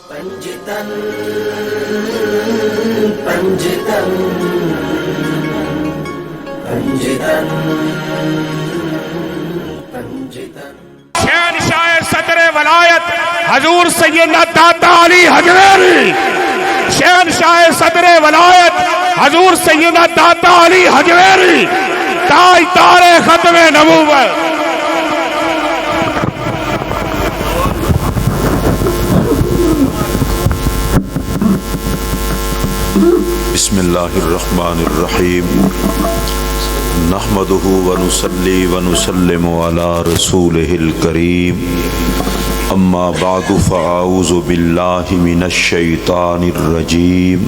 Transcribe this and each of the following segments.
پنجتن پنجتن پنجتن پنجتن شہنشاہ صدر ولایت حضور سیدنا داتا علی حجویری، شہنشاہ صدر ولایت حضور سیدنا داتا علی حجویری، تاجدار ختم نبوت۔ بسم اللہ الرحمن الرحیم، نحمدہ ونصلی ونسلم علی رسولہ الکریم، اما بعد فاعوذ باللہ من الشیطان الرجیم،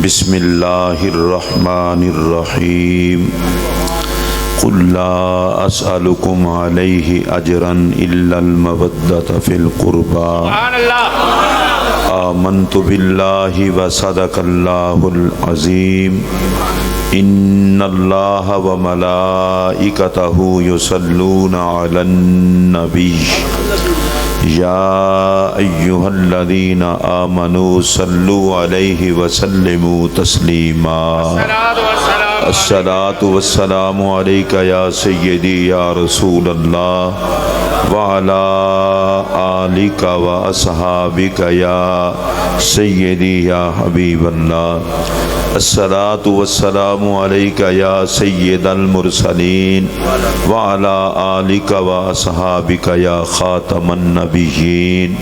بسم اللہ الرحمن الرحیم، قل لا اسألکم علیہ اجرا الا المودۃ فی القربى، آمنت باللہ وصدق اللہ العظیم، ان اللہ وملائکتہ یصلون علی النبی، یا ایہا الذین آمنوا صلوا علیہ وسلموا تسلیما۔ الصلاۃ والسلام علیک یا سیدی یا رسول اللہ، وعلی آلک و اصحابک یا سیدی یا حبیب اللہ۔ الصلاۃ والسلام علیک یا سید المرسلین، وعلی آلک و اصحابک یا خاتم النبیین۔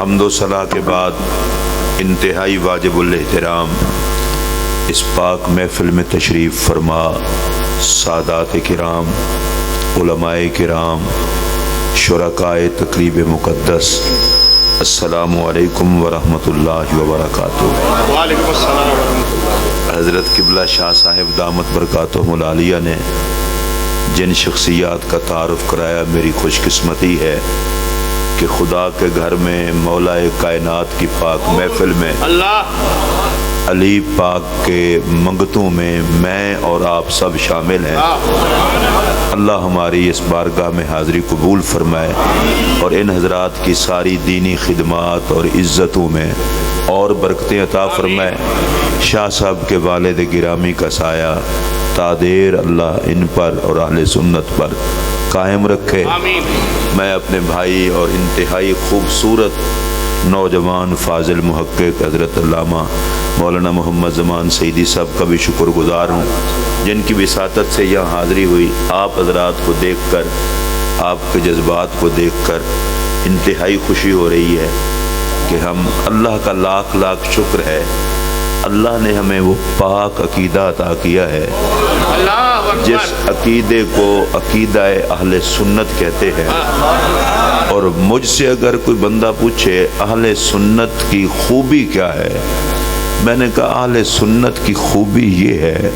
حمد و ثنا کے بعد انتہائی واجب الاحترام اس پاک محفل میں تشریف فرما سادات کرام، علماء کرام، شرکائے تقریب مقدس، السلام علیکم ورحمۃ اللہ وبرکاتہ۔ وعلیکم السلام ورحمۃ اللہ۔ حضرت قبلہ شاہ صاحب دامت برکاتہم العالیہ نے جن شخصیات کا تعارف کرایا، میری خوش قسمتی ہے کہ خدا کے گھر میں مولا کائنات کی پاک محفل میں علی پاک کے منگتوں میں میں اور آپ سب شامل ہیں۔ اللہ ہماری اس بارگاہ میں حاضری قبول فرمائے اور ان حضرات کی ساری دینی خدمات اور عزتوں میں اور برکتیں عطا فرمائے۔ شاہ صاحب کے والد گرامی کا سایہ تادیر اللہ ان پر اور اہل سنت پر قائم رکھے۔ میں اپنے بھائی اور انتہائی خوبصورت نوجوان فاضل محقق حضرت علامہ مولانا محمد زمان سعیدی صاحب کا بھی شکر گزار ہوں، جن کی وساطت سے یہاں حاضری ہوئی۔ آپ حضرات کو دیکھ کر، آپ کے جذبات کو دیکھ کر انتہائی خوشی ہو رہی ہے کہ ہم اللہ کا لاکھ لاکھ شکر ہے، اللہ نے ہمیں وہ پاک عقیدہ عطا کیا ہے جس عقیدے کو عقیدہ اہل سنت کہتے ہیں۔ اور مجھ سے اگر کوئی بندہ پوچھے اہل سنت کی خوبی کیا ہے، میں نے کہا اہل سنت کی خوبی یہ ہے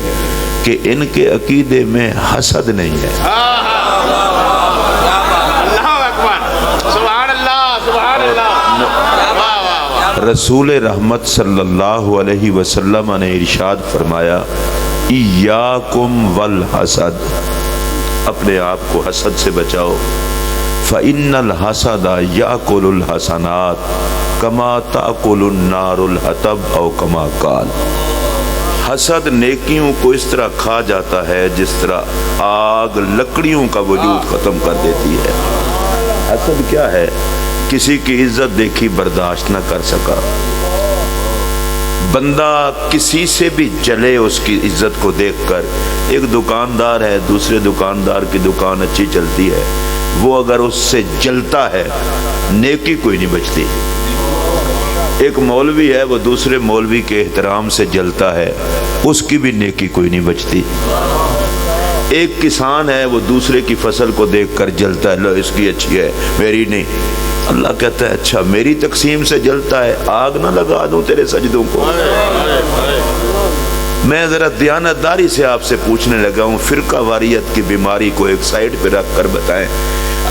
کہ ان کے عقیدے میں حسد نہیں ہے۔ رسول رحمت صلی اللہ علیہ وسلم نے ارشاد فرمایا، ایاکم والحسد، اپنے آپ کو حسد سے بچاؤ، فإن الحسد یأکل الحسنات کما تأکل النار الحطب او کما قال۔ حسد نیکیوں کو اس طرح کھا جاتا ہے جس طرح آگ لکڑیوں کا وجود ختم کر دیتی ہے۔ حسد کیا ہے؟ کسی کی عزت دیکھی برداشت نہ کر سکا، بندہ کسی سے بھی جلے اس کی عزت کو دیکھ کر۔ ایک دکاندار ہے، دوسرے دکاندار کی دکان اچھی چلتی ہے، وہ اگر اس سے جلتا ہے نیکی کوئی نہیں بچتی۔ ایک مولوی ہے، وہ دوسرے مولوی کے احترام سے جلتا ہے، اس کی بھی نیکی کوئی نہیں بچتی۔ ایک کسان ہے، وہ دوسرے کی فصل کو دیکھ کر جلتا ہے، لو اس کی اچھی ہے میری نہیں۔ اللہ کہتا ہے اچھا میری تقسیم سے جلتا ہے، آگ نہ لگا دوں تیرے سجدوں کو۔ میں ذرا دیانتداری سے آپ سے پوچھنے لگا ہوں، فرقہ واریت کی بیماری کو ایک سائیڈ پہ رکھ کر بتائیں،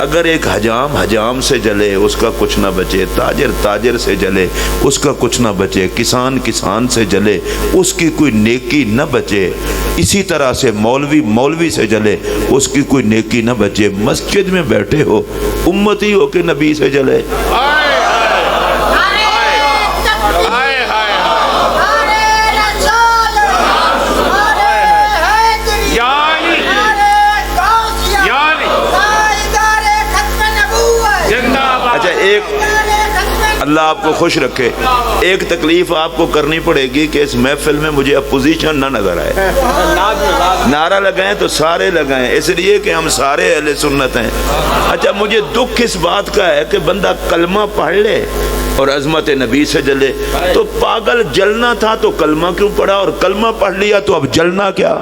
اگر ایک حجام حجام سے جلے اس کا کچھ نہ بچے، تاجر تاجر سے جلے اس کا کچھ نہ بچے، کسان کسان سے جلے اس کی کوئی نیکی نہ بچے، اسی طرح سے مولوی مولوی سے جلے اس کی کوئی نیکی نہ بچے۔ مسجد میں بیٹھے ہو امتی ہو کہ نبی سے جلے، اللہ آپ کو خوش رکھے، ایک تکلیف آپ کو کرنی پڑے گی کہ اس محفل میں مجھے اپوزیشن نہ نظر آئے۔ نعرہ لگائیں تو سارے لگائیں، اس لیے کہ ہم سارے اہل سنت ہیں۔ اچھا مجھے دکھ اس بات کا ہے کہ بندہ کلمہ پڑھ لے اور عظمت نبی سے جلے، تو پاگل جلنا تھا تو کلمہ کیوں پڑھا، اور کلمہ پڑھ لیا تو اب جلنا کیا؟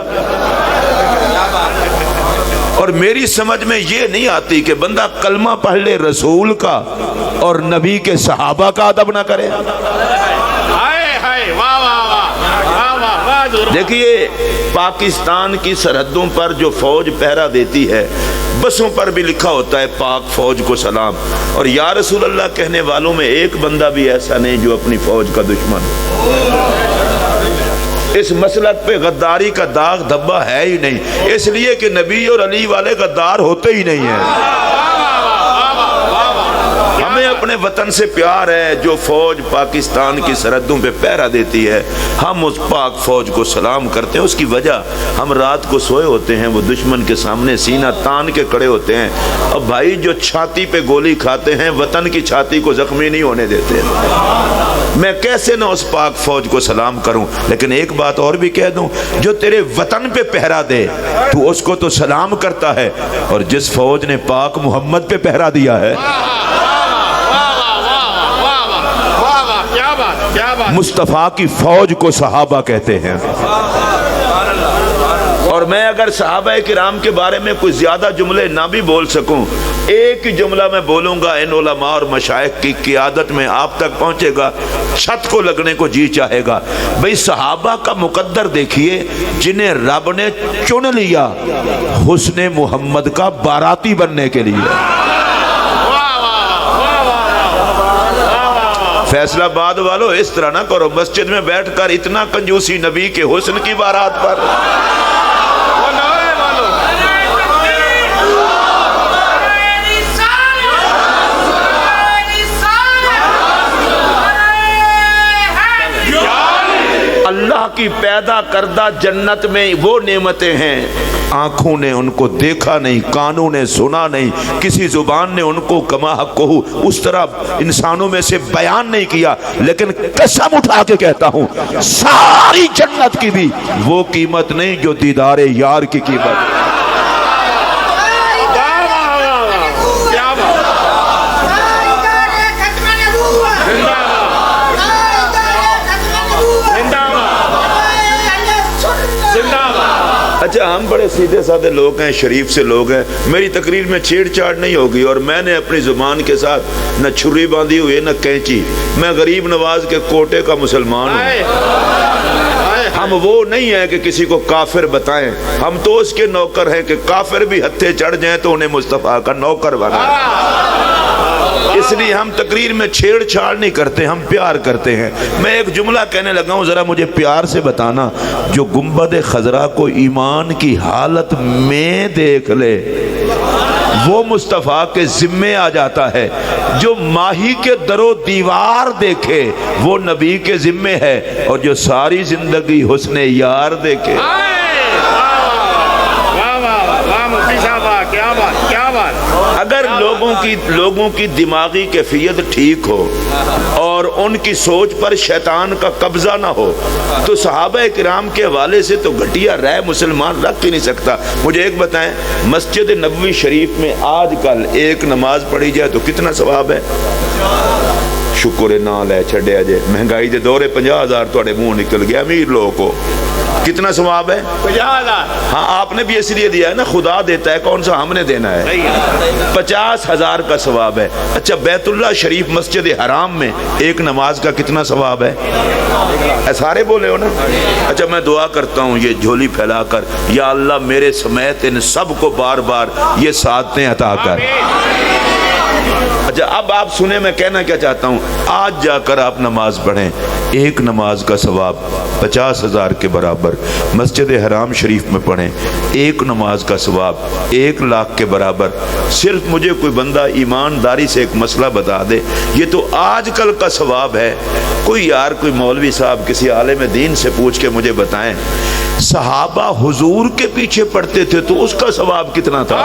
اور میری سمجھ میں یہ نہیں آتی کہ بندہ کلمہ پڑھ لے رسول کا اور نبی کے صحابہ کا ادب نہ کرے۔ دیکھیے پاکستان کی سرحدوں پر جو فوج پہرا دیتی ہے، بسوں پر بھی لکھا ہوتا ہے پاک فوج کو سلام، اور یا رسول اللہ کہنے والوں میں ایک بندہ بھی ایسا نہیں جو اپنی فوج کا دشمن ہو۔ اس مسلک پہ غداری کا داغ دھبا ہے ہی نہیں، اس لیے کہ نبی اور علی والے غدار ہوتے ہی نہیں ہیں۔ ہمیں اپنے وطن سے پیار ہے، جو فوج پاکستان کی سرحدوں پہ پہرا دیتی ہے ہم اس پاک فوج کو سلام کرتے ہیں۔ اس کی وجہ ہم رات کو سوئے ہوتے ہیں، وہ دشمن کے سامنے سینہ تان کے کھڑے ہوتے ہیں، اور بھائی جو چھاتی پہ گولی کھاتے ہیں وطن کی چھاتی کو زخمی نہیں ہونے دیتے۔ میں کیسے نہ اس پاک فوج کو سلام کروں، لیکن ایک بات اور بھی کہہ دوں، جو تیرے وطن پہ پہرا دے تو اس کو تو سلام کرتا ہے، اور جس فوج نے پاک محمد پہ پہرا دیا ہے، مصطفیٰ کی فوج کو صحابہ کہتے ہیں۔ اور میں اگر صحابہ کرام کے بارے میں کوئی زیادہ جملے نہ بھی بول سکوں، ایک ہی جملہ میں بولوں گا، ان علماء اور مشائخ کی قیادت میں آپ تک پہنچے گا، چھت کو لگنے کو جی چاہے گا۔ بھئی صحابہ کا مقدر دیکھیے، جنہیں رب نے چن لیا حسن محمد کا باراتی بننے کے لیے۔ فیصلہ آباد والو اس طرح نہ کرو، مسجد میں بیٹھ کر اتنا کنجوسی نبی کے حسن کی بارات پر۔ اللہ کی پیدا کردہ جنت میں وہ نعمتیں ہیں، آنکھوں نے ان کو دیکھا نہیں، کانوں نے سنا نہیں، کسی زبان نے ان کو کما حق کو اس طرح انسانوں میں سے بیان نہیں کیا، لیکن قسم اٹھا کے کہتا ہوں ساری جنت کی بھی وہ قیمت نہیں جو دیدار یار کی قیمت۔ اچھا ہم بڑے سیدھے سادھے لوگ ہیں، شریف سے لوگ ہیں، میری تقریر میں چھیڑ چھاڑ نہیں ہوگی، اور میں نے اپنی زبان کے ساتھ نہ چھری باندھی ہوئی ہے نہ کینچی، میں غریب نواز کے کوٹے کا مسلمان ہوں۔ ہم وہ نہیں ہیں کہ کسی کو کافر بتائیں، ہم تو اس کے نوکر ہیں کہ کافر بھی ہتھے چڑھ جائیں تو انہیں مصطفیٰ کا نوکر بنائیں۔ اس لیے ہم تقریر میں چھیڑ چھاڑ نہیں کرتے، ہم پیار کرتے ہیں۔ میں ایک جملہ کہنے لگا ہوں، ذرا مجھے پیار سے بتانا، جو گنبد خضرا کو ایمان کی حالت میں دیکھ لے وہ مصطفیٰ کے ذمے آ جاتا ہے، جو ماہی کے در و دیوار دیکھے وہ نبی کے ذمے ہے، اور جو ساری زندگی حسن یار دیکھے۔ اگر لوگوں کی دماغی کیفیت ٹھیک ہو اور ان کی سوچ پر شیطان کا قبضہ نہ ہو تو صحابہ کرام کے حوالے سے تو گھٹیا رائے مسلمان رکھ ہی نہیں سکتا۔ مجھے ایک بتائیں، مسجد نبوی شریف میں آج کل ایک نماز پڑھی جائے تو کتنا ثواب ہے؟ شکر نال ہے چھڑیا جے، مہنگائی دے دورے 50,000 توڑے منہ نکل گیا امیر لوگوں کو، کتنا ثواب ہے؟ 50,000۔ ہاں آپ نے بھی اس لیے دیا ہے نا، خدا دیتا ہے، کون سا ہم نے دینا ہے؟ 50,000 کا ثواب ہے۔ اچھا بیت اللہ شریف مسجد حرام میں ایک نماز کا کتنا ثواب ہے؟ سارے بولے ہو نا؟ اچھا میں دعا کرتا ہوں یہ جھولی پھیلا کر، یا اللہ میرے سمیت ان سب کو بار بار یہ سعادتیں عطا کر۔ اچھا اب آپ سنیں میں کہنا کیا چاہتا ہوں، آج جا کر آپ نماز پڑھیں، ایک نماز کا ثواب 50,000 کے برابر۔ مسجد حرام شریف میں پڑھیں، ایک نماز کا ثواب 1,00,000 کے برابر۔ صرف مجھے کوئی بندہ ایمانداری سے ایک مسئلہ بتا دے، یہ تو آج کل کا ثواب ہے، کوئی یار کوئی مولوی صاحب کسی عالم دین سے پوچھ کے مجھے بتائیں، صحابہ حضور کے پیچھے پڑھتے تھے تو اس کا ثواب کتنا تھا؟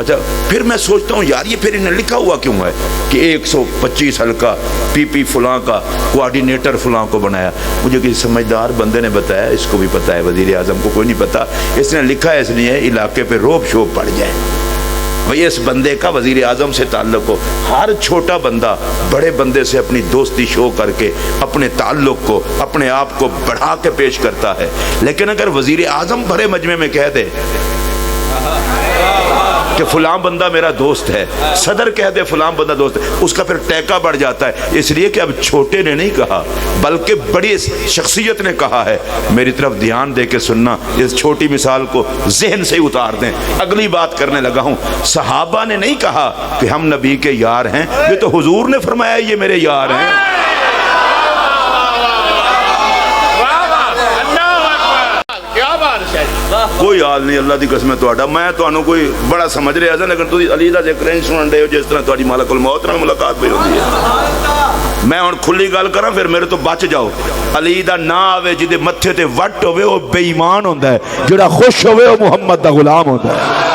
اچھا پھر میں سوچتا ہوں یار یہ پھر انہیں لکھا ہوا کیوں ہے کہ 125 حلقہ پی پی فلاں کا کوارڈینیٹر فلاں کو بنایا؟ مجھے کسی سمجھدار بندے نے بتایا، اس کو بھی پتا ہے، وزیر اعظم کو کوئی نہیں پتا، اس نے لکھا ہے اس لیے علاقے پہ روب شوب پڑ جائے بھئی اس بندے کا وزیر اعظم سے تعلق ہو۔ ہر چھوٹا بندہ بڑے بندے سے اپنی دوستی شو کر کے اپنے تعلق کو اپنے آپ کو بڑھا کے پیش کرتا ہے، لیکن اگر وزیر اعظم بڑے مجمع میں کہہ دے کہ فلاں بندہ میرا دوست ہے، صدر کہہ دے فلاں بندہ دوست ہے، اس کا پھر ٹیکہ بڑھ جاتا ہے، اس لیے کہ اب چھوٹے نے نہیں کہا بلکہ بڑی شخصیت نے کہا ہے۔ میری طرف دھیان دے کے سننا، اس چھوٹی مثال کو ذہن سے اتار دیں۔ اگلی بات کرنے لگا ہوں، صحابہ نے نہیں کہا کہ ہم نبی کے یار ہیں، یہ تو حضور نے فرمایا یہ میرے یار ہیں۔ کوئی حال نہیں، اللہ دی قسم ہے، میں تمہیں کوئی بڑا سمجھ رہا تھا، لیکن تھی علی دا ذکر نہیں سنن رہے ہو، جس طرح تمہاری ملک الموت میں ملاقات بھی ہوتی ہے۔ میں ہن کھلی گل کراں پھر میرے تو بچ جاؤ۔ علی دا نا آوے جدے متھے تے وٹ ہوے وہ بے ایمان ہوندا ہے، جڑا خوش ہوے وہ محمد دا غلام ہوندا ہے۔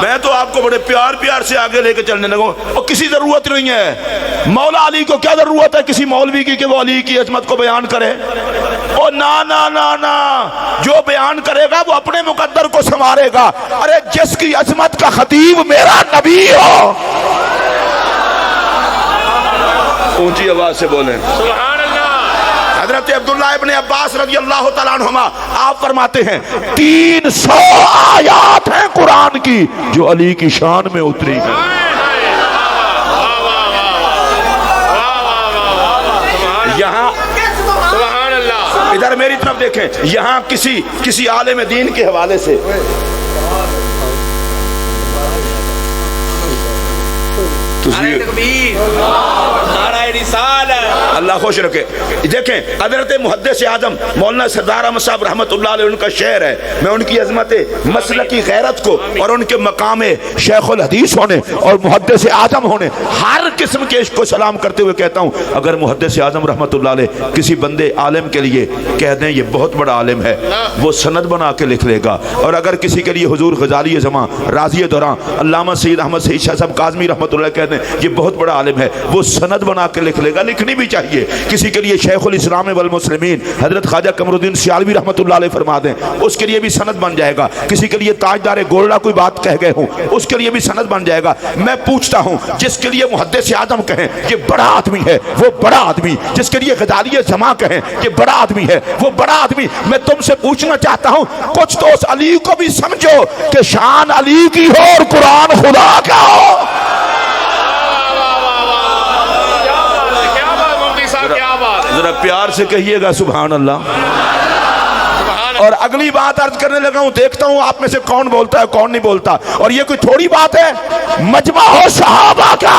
میں تو آپ کو بڑے پیار سے آگے لے کے چلنے لگا، اور کسی ضرورت نہیں ہے مولا علی کو، کیا ضرورت ہے کسی مولوی کی کہ وہ علی کی عظمت کو بیان کرے؟ او نا نا نا نا، جو بیان کرے گا وہ اپنے مقدر کو سنوارے گا۔ ارے جس کی عظمت کا خطیب میرا نبی ہو، اونچی آواز سے بولیں سبحان اللہ۔ حضرت عبداللہ ابن عباس رضی اللہ تعالیٰ عنہما آپ فرماتے ہیں 300 آیات ہیں قرآن کی جو علی کی شان میں اتری ہیں۔ یہاں سبحان اللہ، ادھر میری طرف دیکھیں، یہاں کسی عالم دین کے حوالے سے اللہ خوش رکھے۔ دیکھیں حضرت محدث اعظم مولانا سردار احمد صاحب رحمت اللہ علیہ، ان کا شعر ہے، میں ان کی عظمت مسلکی غیرت کو اور ان کے مقام شیخ الحدیث ہونے اور محدث اعظم ہونے ہر قسم کے عشق کو سلام کرتے ہوئے کہتا ہوں، اگر محدث اعظم رحمت اللہ علیہ کسی بندے عالم کے لیے کہہ دیں یہ بہت بڑا عالم ہے، وہ سند بنا کے لکھ لے گا، اور اگر کسی کے لیے حضور غزالی زمان راضی دوران علامہ سید احمد سعید شاہ صاحب کاظمی رحمت اللہ کہہ دیں یہ بہت بڑا عالم ہے، وہ سند بنا کے لکھ لے گا، لکھنی بھی چاہیے۔ کسی کے لیے شیخ الاسلام والمسلمین حضرت خواجہ قمر الدین سیالوی رحمت اللہ علیہ فرما دیں، اس کے لیے بھی سند بن جائے گا۔ کسی کے لیے تاجدار گولڈا کوئی بات کہہ گئے ہوں، اس کے لیے بھی سند بن جائے گا۔ میں پوچھتا ہوں، جس کے لیے محدث اعظم کہیں یہ بڑا آدمی ہے وہ بڑا آدمی، جس کے لیے غزالی زمان کہیں یہ بڑا آدمی ہے وہ بڑا آدمی، میں تم سے پوچھنا چاہتا ہوں کچھ تو اس علی کو بھی سمجھو کہ شان علی کی ہو اور قرآن خدا کا ہو۔ ذرا پیار سے کہیے گا سبحان اللہ۔ اور اگلی بات عرض کرنے لگا ہوں، دیکھتا ہوں آپ میں سے کون بولتا ہے کون نہیں بولتا، اور یہ کوئی تھوڑی بات ہے، مجمع ہو صحابہ کا،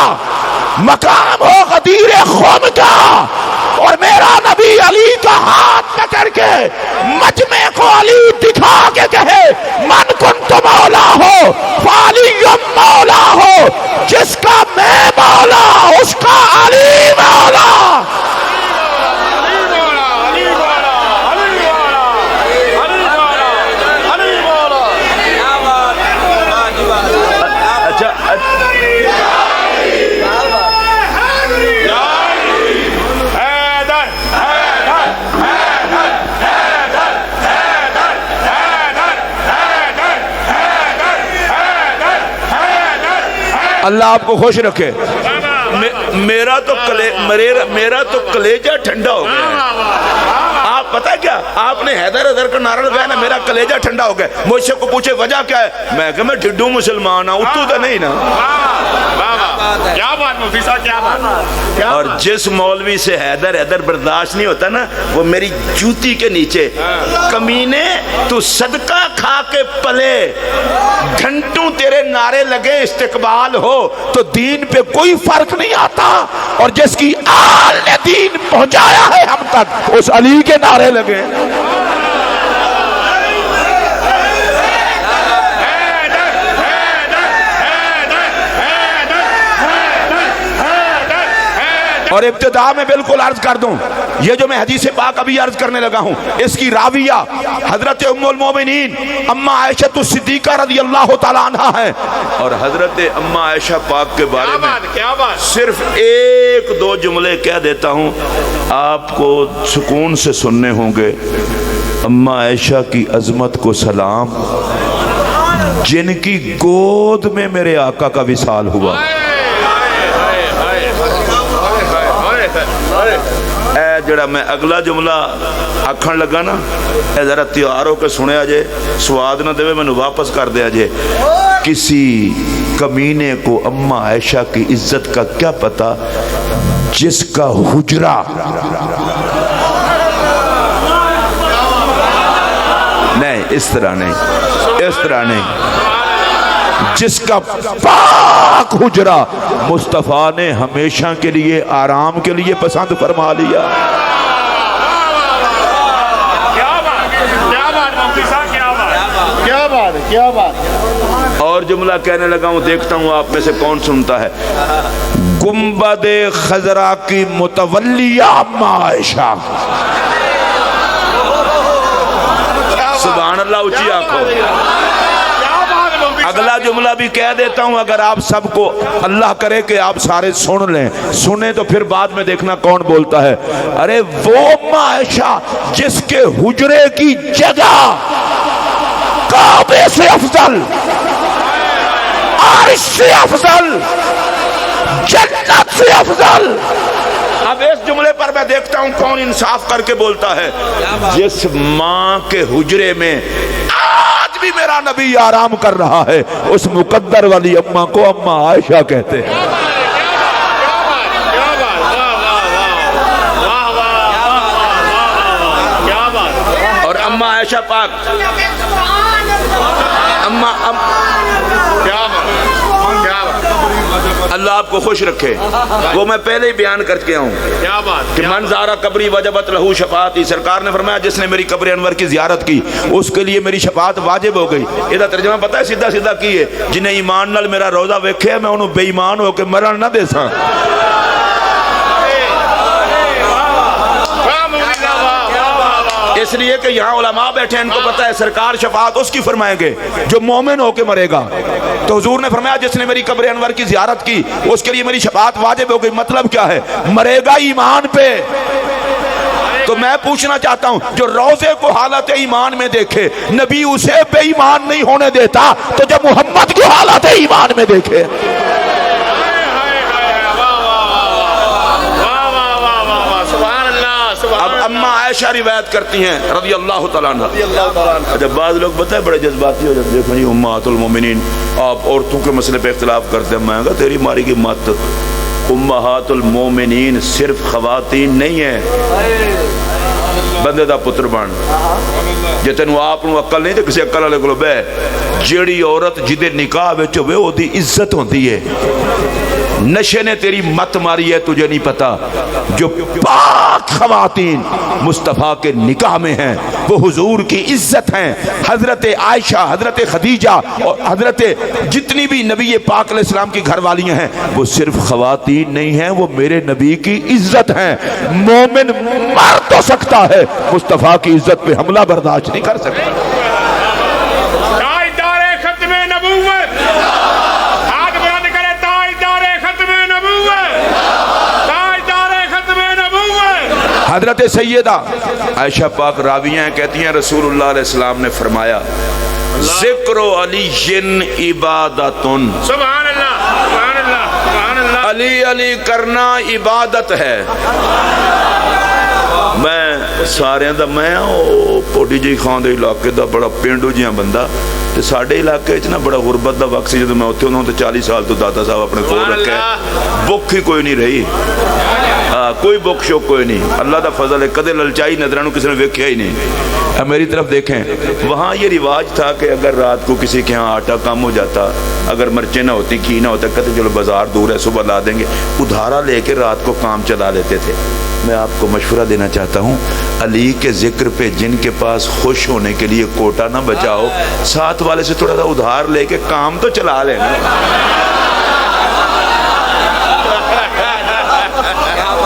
مقام ہو غدیر خم کا، اور میرا نبی علی کا ہاتھ پکڑ کے مجمع کو علی دکھا کے کہے من کنت مولا ہو فعلی مولا ہو، جس کا میں مولا اس کا علی مولا۔ اللہ آپ کو خوش رکھے۔ میرا تو کلیجہ ٹھنڈا ہو گیا۔ آپ پتہ کیا، آپ نے حیدر حیدر کا نعرہ لگایا نا، میرا کلیجہ ٹھنڈا ہو گیا۔ مجھ سے کو پوچھے وجہ کیا ہے، میں کہ میں ڈھڈو مسلمان ہوں، اتو تو نہیں نا۔ کیا بات مفتی صاحب، کیا بات۔ اور جس مولوی سے حیدر حیدر برداشت نہیں ہوتا نا، وہ میری جوتی کے نیچے، کمینے تو صدقہ کھا کے پلے، گھنٹوں تیرے نعرے لگے استقبال ہو تو دین پہ کوئی فرق نہیں آتا، اور جس کی آل نے دین پہنچایا ہے ہم تک اس علی کے نعرے لگے۔ اور ابتدا میں بالکل عرض کر دوں، یہ جو میں حدیث پاک ابھی عرض کرنے لگا ہوں اس کی راویہ حضرت ام المومنین اما عائشہ الصدیقہ رضی اللہ تعالیٰ عنہ ہے، اور حضرت اما عائشہ پاک کے بارے میں صرف ایک دو جملے کہہ دیتا ہوں، آپ کو سکون سے سننے ہوں گے۔ اما عائشہ کی عظمت کو سلام، جن کی گود میں میرے آقا کا وصال ہوا۔ اے جڑا میں اگلا جملہ آکھن لگا نا، اے ذرا تیار ہو کے سنیا جے، سواد نہ دے میں واپس کر دیا جے۔ کسی کمینے کو اما عائشہ کی عزت کا کیا پتا جس کا حجرہ نہیں، اس طرح نہیں، اس طرح نہیں، جس کا پاک حجرہ مصطفیٰ نے ہمیشہ کے لیے آرام کے لیے پسند فرما لیا۔ کیا بات۔ اور جملہ کہنے لگا ہوں، دیکھتا ہوں آپ میں سے کون سنتا ہے۔ گنبد خضرا کی متولیہ اما عائشہ، سبحان اللہ، اونچی آنکھوں۔ اگلا جملہ بھی کہہ دیتا ہوں، اگر آپ سب کو اللہ کرے کہ آپ سارے سن لیں، سنیں تو پھر بعد میں دیکھنا کون بولتا ہے۔ ارے وہ اما عائشہ جس کے حجرے کی جگہ کعبے سے افضل، عرش سے افضل، جنت سے افضل۔ اب اس جملے پر میں دیکھتا ہوں کون انصاف کر کے بولتا ہے۔ جس ماں کے حجرے میں آج بھی میرا نبی آرام کر رہا ہے، اس مقدر والی اماں کو اما عائشہ کہتے ہیں۔ اور اما عائشہ پاک اللہ آپ کو خوش رکھے، وہ میں پہلے ہی بیان کر کے ہوں کہ من زارہ قبری وجبت لہو شفاعتی، سرکار نے فرمایا جس نے میری قبر انور کی زیارت کی اس کے لیے میری شفاعت واجب ہو گئی۔ یہ ترجمہ پتہ ہے سیدھا سیدھا کی ہے، جنہیں ایمان نال میرا روزہ ویکھے میں انہوں بے ایمان ہو کے مرن نہ دے ساں۔ اس لیے کہ یہاں علماء بیٹھے ہیں، ان کو پتہ ہے سرکار شفاعت اس کی فرمائیں گے جو مومن ہو کے مرے گا۔ تو حضور نے فرمایا جس نے میری قبر انور کی زیارت کی اس کے لیے میری شفاعت واجب ہو گئی۔ مطلب کیا ہے؟ مرے گا ایمان پہ۔ تو میں پوچھنا چاہتا ہوں، جو روزے کو حالت ایمان میں دیکھے نبی اسے بے ایمان نہیں ہونے دیتا، تو جب محمد کو حالت ایمان میں دیکھے۔ اب اما عائشہ روایت کرتی ہیں رضی اللہ تعالیٰ عنہ۔ جب بعض لوگ بتائے بڑے جذباتی ہو جاتے ہیں، امہات المومنین آپ عورتوں کے مسئلے پہ اختلاف کرتے ہیں، میں کہا تیری ماری کی مت، امہات المومنین صرف خواتین نہیں ہیں، بندے دا پتر بن جے تینوں آپ نو عقل نہیں تے کسی عقل والے کولوں بہ، جیڑی عورت جدے نکاح وچ ہوے او دی عزت ہوندی ہے۔ نشے نے تیری مت ماری ہے، تجھے نہیں پتا۔ جو پاک خواتین مصطفیٰ کے نکاح میں ہیں وہ حضور کی عزت ہیں۔ حضرت عائشہ، حضرت خدیجہ اور حضرت جتنی بھی نبی پاک علیہ السلام کی گھر والیاں ہیں وہ صرف خواتین نہیں ہیں، وہ میرے نبی کی عزت ہیں۔ مومن مر تو سکتا ہے، مصطفیٰ کی عزت پہ حملہ برداشت نہیں کر سکتا۔ حضرت سیدہ عائشہ پاک راویہ ہیں، کہتی ہیں رسول اللہ علیہ السلام نے فرمایا ذکر علی عبادتن، سبحان اللہ، سبحان اللہ، سبحان اللہ۔ علی علی کرنا عبادت ہے۔ میں سارے دا میں پوٹی جی خان دے علاقے دا بڑا پینڈو جیاں بندہ، تے ساڈے علاقے وچ نا بڑا غربت دا وقت سی جدوں میں اوتھے ہوں تے 40 سال تو داتا صاحب اپنے کول رکھے، بھوک ہی کوئی نہیں رہی، کوئی بک شوق کوئی نہیں۔ اللہ دا فضل ہے، کدے للچائی نظرانوں کسی نے ویکھیا ہی نہیں۔ میری طرف دیکھیں، وہاں یہ رواج تھا کہ اگر رات کو کسی کے ہاں آٹا کم ہو جاتا، اگر مرچیں نہ ہوتی، گھی نہ ہوتا، کہتے چلو بازار دور ہے صبح لا دیں گے، ادھارا لے کے رات کو کام چلا لیتے تھے۔ میں آپ کو مشورہ دینا چاہتا ہوں، علی کے ذکر پہ جن کے پاس خوش ہونے کے لیے کوٹا نہ بچاؤ، ساتھ والے سے تھوڑا سا ادھار لے کے کام تو چلا لینا۔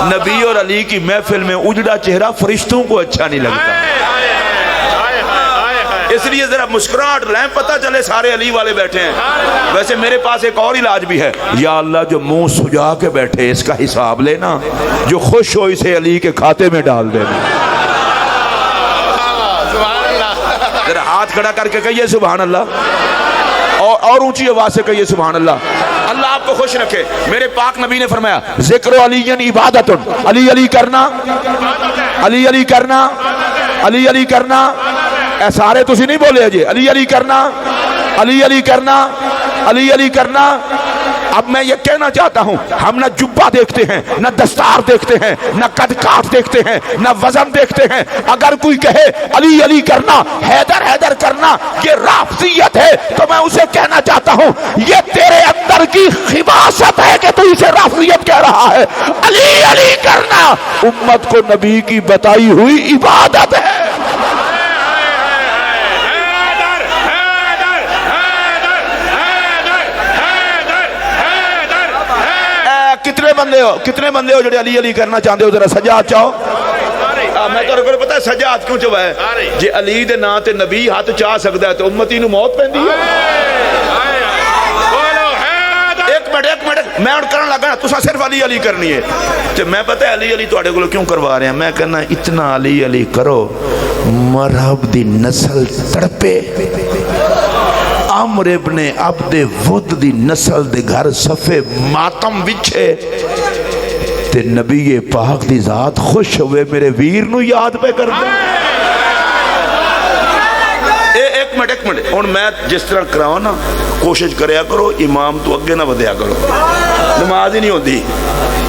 نبی اور علی کی محفل میں اجڑا چہرہ فرشتوں کو اچھا نہیں لگتا، اس لیے ذرا مسکراہٹ لیں، پتہ چلے سارے علی والے بیٹھے ہیں۔ ویسے میرے پاس ایک اور علاج بھی ہے، یا اللہ جو منہ سجا کے بیٹھے اس کا حساب لینا، جو خوش ہو اسے علی کے کھاتے میں ڈال دینا۔ ذرا ہاتھ کھڑا کر کے کہیے سبحان اللہ، اور اونچی آواز سے کہیے سبحان اللہ۔ اللہ آپ کو خوش رکھے۔ میرے پاک نبی نے فرمایا ذکر علی عبادت، علی علی کرنا، علی علی کرنا، علی علی کرنا، اے سارے تسی نہیں بولے جی، علی علی کرنا، علی علی کرنا، علی علی کرنا۔ اب میں یہ کہنا چاہتا ہوں، ہم نہ جبہ دیکھتے ہیں، نہ دستار دیکھتے ہیں، نہ قد کاٹ دیکھتے ہیں، نہ وزن دیکھتے ہیں۔ اگر کوئی کہے علی علی کرنا، حیدر حیدر کرنا یہ رافضیت ہے، تو میں اسے کہنا چاہتا ہوں یہ تیرے اندر کی خباثت ہے کہ تو اسے رافضیت کہہ رہا ہے۔ علی علی کرنا امت کو نبی کی بتائی ہوئی عبادت ہے۔ کتنے بندے ہو جڑے علی علی کرنا چاہتے ہو؟ ذرا سجاد چاہو۔ میں تو رکھو پتہ ہے سجاد کیوں چوا ہے؟ جی علی دے نا تے نبی ہاتھ چاہ سکتا ہے تو امتی نو موت پیندی ہے۔ ایک منٹ میں اور کرن لگا تسا صرف علی علی کرنی ہے، تو میں پتہ ہے علی علی تواڈے کول کیوں کروا رہے ہیں؟ میں کہنا اتنا علی علی کرو مرحب دی نسل تڑپے، عمر ابن عبد ود دی نسل دے گھر صفے ماتم وچھے تے نبی پاک دی ذات خوش ہوئے میرے ویر نو یاد پہ کر دیں۔ ایک منٹ اور میں جس طرح کراؤں نا کوشش کریا کرو امام تو اگے نہ ودیا کرو، نماز ہی نہیں ہوتی۔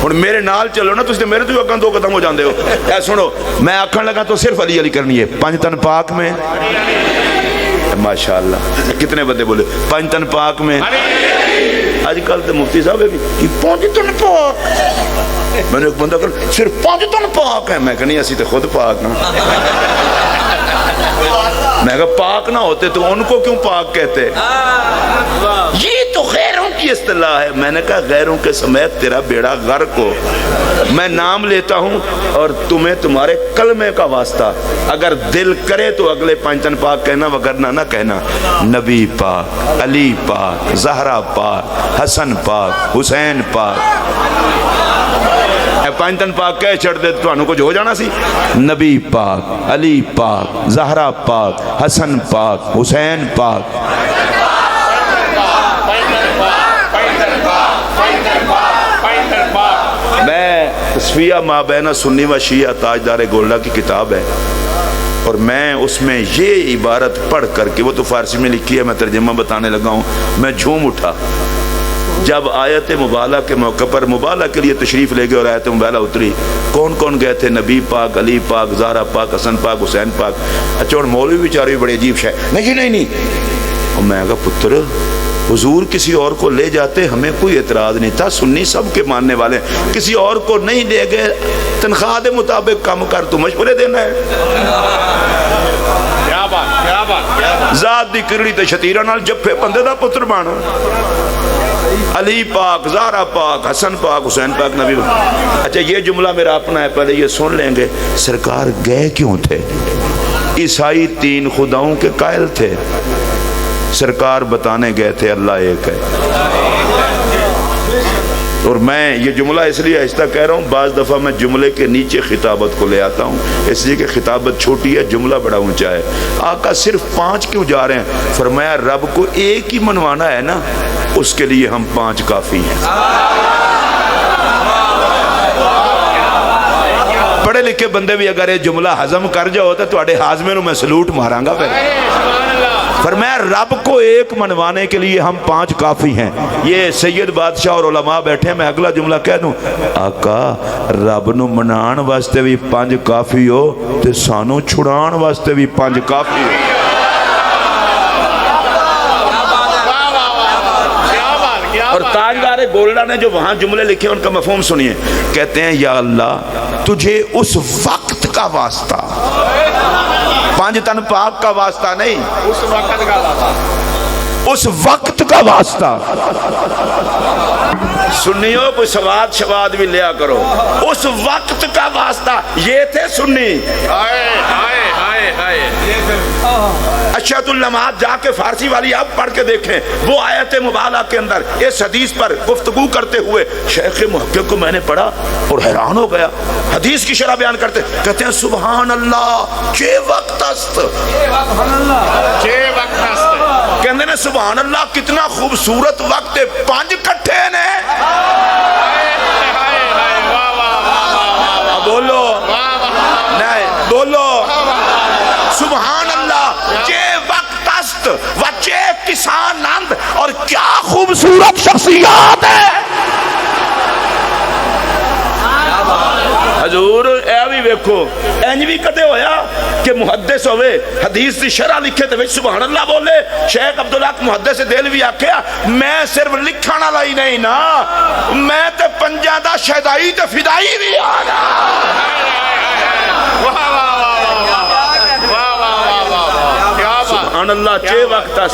اور میرے نال چلو نا، تسی میرے تو اگاں دو قدم ہو جاندے ہو۔ اے سنو میں آکھن لگا تو صرف علی علی کرنی ہے۔ پنج تن پاک میں ماشاءاللہ کتنے بندے بولے پنج تن پاک میں؟ آج کل تو مفتی صاحب ہے کہ پانچ تن پاک، میں نے ایک بندہ کہا صرف پانچ تن پاک ہے، میں کہا نہیں اسی تو خود پاک نا۔ میں کہا پاک نہ ہوتے تو ان کو کیوں پاک کہتے؟ یہ تو غیروں کی اصطلاح ہے۔ میں نے کہا غیروں کے سمیت تیرا بیڑا غرق ہو، میں نام لیتا ہوں اور تمہیں تمہارے کلمے کا واسطہ، اگر دل کرے تو اگلے پانچ تن پاک کہنا، وگرنہ نہ کہنا۔ نبی پاک، علی پاک، زہرا پاک، حسن پاک، حسین پاک، پانچ تن پاک کہہ چھڑ دے تو انہوں کچھ ہو جانا سی۔ نبی پاک، علی پاک، زہرا پاک، حسن پاک، حسین پاک۔ میں تصفیہ ما بین سنی و شیعہ تاجدار گولڈا کی کتاب ہے، اور میں اس میں یہ عبارت پڑھ کر کے، وہ تو فارسی میں لکھی ہے، میں ترجمہ بتانے لگا ہوں، میں جھوم اٹھا جب آیت مبالہ کے موقع پر مبالہ کے لیے تشریف لے گئے اور آیت مبالہ اتری۔ کون کون گئے تھے؟ نبی پاک، علی پاک، زہرا پاک، حسن پاک، حسین پاک۔ اچھا اور مولوی بیچارے بھی بڑے عجیب شے، نہیں اور میں کہا پتر حضور کسی اور کو لے جاتے ہمیں کوئی اعتراض نہیں تھا، سنی سب کے ماننے والے، کسی اور کو نہیں لے گئے، تنخواہ دے مطابق کام کر، تو مشورے دینا ہے۔ ذات دی کرڑی تے شتیرہ نال جپے بندے دا پتر بانا۔ علی پاک، زہرا پاک، حسن پاک، حسین پاک، نبی پاک۔ اچھا یہ جملہ میرا اپنا ہے، پہلے یہ سن لیں گے۔ سرکار گئے کیوں تھے؟ عیسائی تین خداؤں کے قائل تھے، سرکار بتانے گئے تھے اللہ ایک ہے۔ اور میں یہ جملہ اس لیے آہستہ کہہ رہا ہوں، بعض دفعہ میں جملے کے نیچے خطابت کو لے آتا ہوں، اس لیے کہ خطابت چھوٹی ہے، جملہ بڑا اونچا ہے۔ آقا صرف 5 کیوں جا رہے ہیں؟ فرمایا رب کو ایک ہی منوانا ہے نا، اس کے لیے ہم 5 کافی ہیں۔ پڑھے لکھے بندے بھی اگر یہ جملہ ہضم کر جاؤ تو تواڈے ہاضمے نو میں سلوٹ ماراں گا پھر۔ فرمایا رب کو ایک منوانے کے لیے ہم 5 کافی ہیں۔ یہ سید بادشاہ اور علماء بیٹھے ہیں، میں اگلا جملہ کہہ دوں، آقا رب نو منان واسطے بھی 5 کافی ہو تے سانو چھڑان واسطے بھی 5 کافی ہو۔ اور تاجدار گولڈا نے جو وہاں جملے لکھے ان کا مفہوم سنیے، کہتے ہیں یا اللہ تجھے اس وقت کا واسطہ، 5 تن پاک کا واسطہ نہیں، اس وقت کا واسطہ، اس وقت کا واسطہ. سنیوں کوئی سواد شواد بھی لیا کرو. اس وقت کا واسطہ یہ تھے سنی. اشہد اللمات جا کے فارسی والی آپ پڑھ کے دیکھیں. وہ آیت مبالغہ کے اندر اس حدیث پر گفتگو کرتے ہوئے شیخ محقق کو میں نے پڑھا اور حیران ہو گیا. حدیث کی شرح بیان کرتے کہتے ہیں سبحان اللہ چے وقت است. کہندے نے سبحان اللہ کتنا خوبصورت وقت ہے. 5 کٹھے نے. بولو نہیں بولو سبحان اللہ چے وقت است و چے کسان اند. اور کیا خوبصورت شخصیات ہے. حضور اے بھی ویکھو انج بھی کدے ہویا کہ محدث ہوئے حدیث دی شرح لکھے تے سبحان اللہ بولے. شیخ عبدالحق محدث دہلوی آکھیا میں صرف لکھن والا ہی نہیں نا, میں تے پنجاں دا شہدائی تے فدائی بھی آنا. سبحان اللہ چے وقت اس.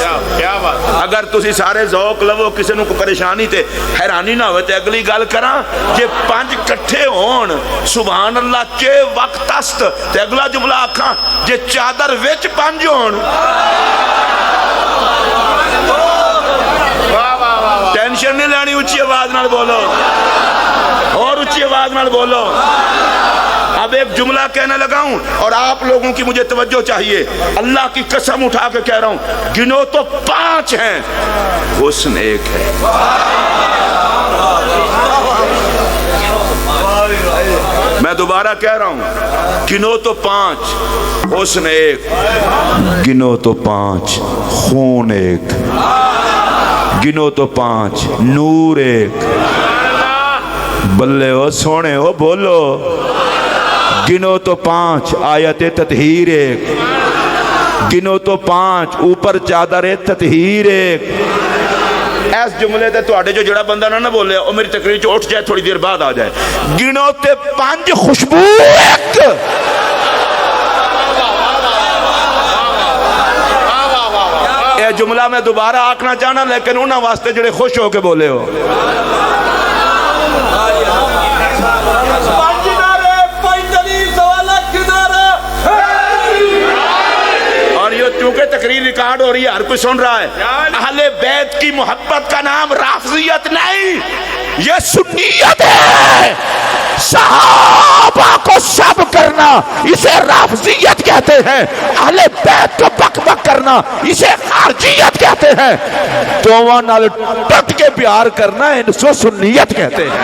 اگر تسی سارے ذوق لو کسی نو کو پریشانی تے حیرانی نہ ہوئے تے اگلی گل کراں جے 5 کٹھے ہون سبحان اللہ چے وقت است تے اگلا جملہ آکھاں جے چادر وچ 5 ہون. ٹینشن نہیں لینی. اچھی آواز نال بولو اور اچھی آواز نال بولو. اب ایک جملہ کہنے لگا ہوں اور آپ لوگوں کی مجھے توجہ چاہیے. اللہ کی قسم اٹھا کے کہہ رہا ہوں گنو تو 5 ہیں حسن 1 ہے. میں دوبارہ کہہ رہا ہوں گنو تو 5 حسن 1, گنو تو 5 خون 1, گنو تو 5 نور 1. بلے ہو سونے ہو بولو. گنو تو 5 آیت تطہیر 1, گنو تو 5 اوپر چادر تطہیر 1. اس جملے تے تواڈے جو جڑا بندہ نہ بولے او میری تقریر چ اٹھ جائے تھوڑی دیر بعد آ جائے. گنو تے 5 خوشبو 1. یہ جملہ میں دوبارہ آکھنا چاہنا لیکن انہاں واسطے جڑے خوش ہو کے بولے ہو. چونکہ تقریر ریکارڈ ہو رہی ہے ہر کوئی سن رہا ہے. اہل بیت کی محبت کا نام رافضیت نہیں, یہ سنیت ہے. صحابہ کو سب کرنا اسے رافضیت کہتے ہیں. اہل بیت کو بک بک کرنا اسے خارجیت کہتے ہیں. دونوں نال ٹٹ کے پیار کرنا ان کو سنیت کہتے ہیں.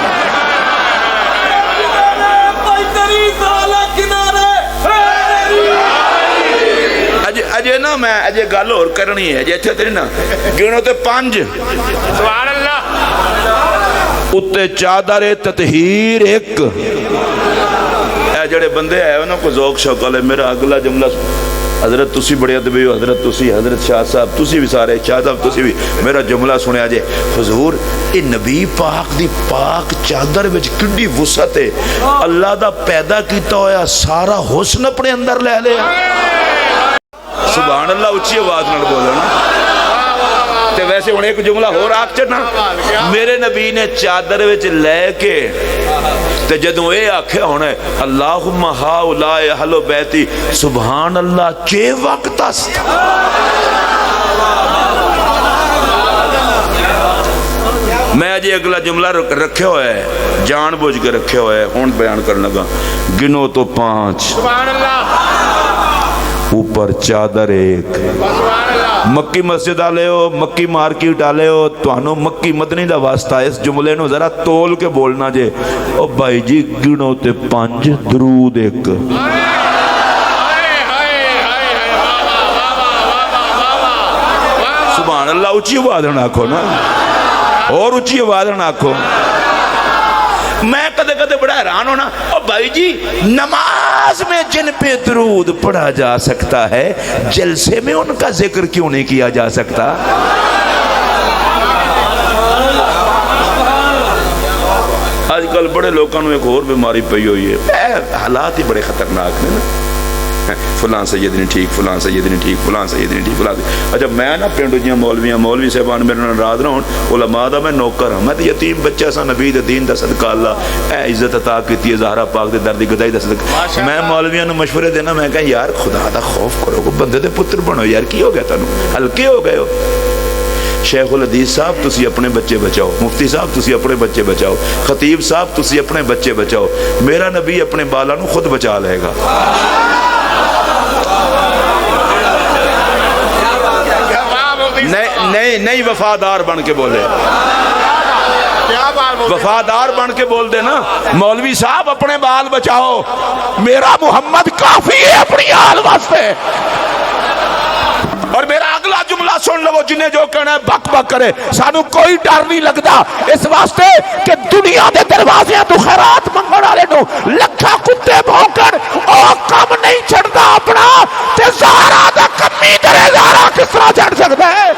اجے نا میں اجے گل اور کرنی ہے جے اتھے تے نا گنو تے 5 سبحان اللہ اتے چادر تطہیر 1. اے جڑے بندے آئے انہاں کو ذوق شوق والے. میرا اگلا جملہ حضرت تسی بڑے ادبی ہو, حضرت تسی, حضرت شاہ صاحب تسی بھی سارے, شاہ صاحب تسی بھی میرا جملہ سنیا جے. حضور اے نبی پاک دی پاک چادر وچ کڈی وسعت ہے. اللہ دا پیدا کیتا ہویا سارا حسن اپنے اندر لے لیا. سبحان اللہ اچھی آواز نال بولو نا. تے ویسے ہن ایک جملہ ہور آکھ چڑنا. میرے نبی نے چادر وچ لے کے تے جدوں اے آکھیا ہونا اللہم ہؤلاء اہل بیتی سبحان اللہ چے وقت است. میں اجے اگلا جملہ رکھے ہوا ہے جان بوجھ کے رکھے ہوا ہے ہون بیان کرنے لگا. گنو تو 5 سبحان اللہ اوپر چادر 1. مکی مسجد آلے ہو, مکی مارکیٹ آلے ہو, توانو مکی مدنی دا واسطہ اس جملے نو ذرا تول کے بولنا جے. او بھائی جی گنو تے 5 درود 1. سبحان اللہ اچھی آواز نہ آکھو نا, اور اچھی آواز نہ آکھو. میں کدے کدے بڑا حیران ہونا او بھائی جی نماز میں جن پہ درود پڑھا جا سکتا ہے جلسے میں ان کا ذکر کیوں نہیں کیا جا سکتا؟ آج کل بڑے لوگوں نے ایک اور بیماری پئی ہوئی ہے. حالات ہی بڑے خطرناک ہیں نا. فلاں سید نہیں ٹھیک، فلاں سید نہیں ٹھیک، فلاں سید نہیں ٹھیک، فلاں اچھا میں نا پنڈ جیاں مولوی صاحبان میرے نال ناراض نہ ہون، علماء دا میں نوکر ہاں، میں تے یتیم بچہ سا، نبی دے دین دا صدقہ اللہ اے عزت عطا کیتی ہے زہرا پاک دے در دی گدائی دا صدقہ۔ میں مولویاں نوں مشورے دینا، میں کہا یار خدا دا خوف کرو، بندے دے پتر بنو یار، کی ہو گیا تانوں، ہلکے ہو گئے ہو۔ شیخ الحدیث صاحب تسی اپنے بچے بچاؤ، مفتی صاحب تسی اپنے بچے بچاؤ، خطیب صاحب تسی اپنے بچے بچاؤ، میرا نبی اپنے بالا نو خود بچا لے گا۔ نہیں وفادار بن کے بولے، وفادار بن کے بول دے نا، مولوی صاحب اپنے بال بچاؤ، میرا محمد کافی ہے اپنی آل واسطے۔ اور میرا اگلا جملہ سن لو، جنہیں جو کہنا ہے بک بک کرے، سانو کوئی ڈر نہیں لگتا اس واسطے کہ دنیا دے دروازے تو خیرات منگن والے نو لکھا کتے بھونکن او کم نہیں چھڑدا اپنا، تے زہرا دا کمی کرے زہرا کس طرح چڑھ سکتا ہے؟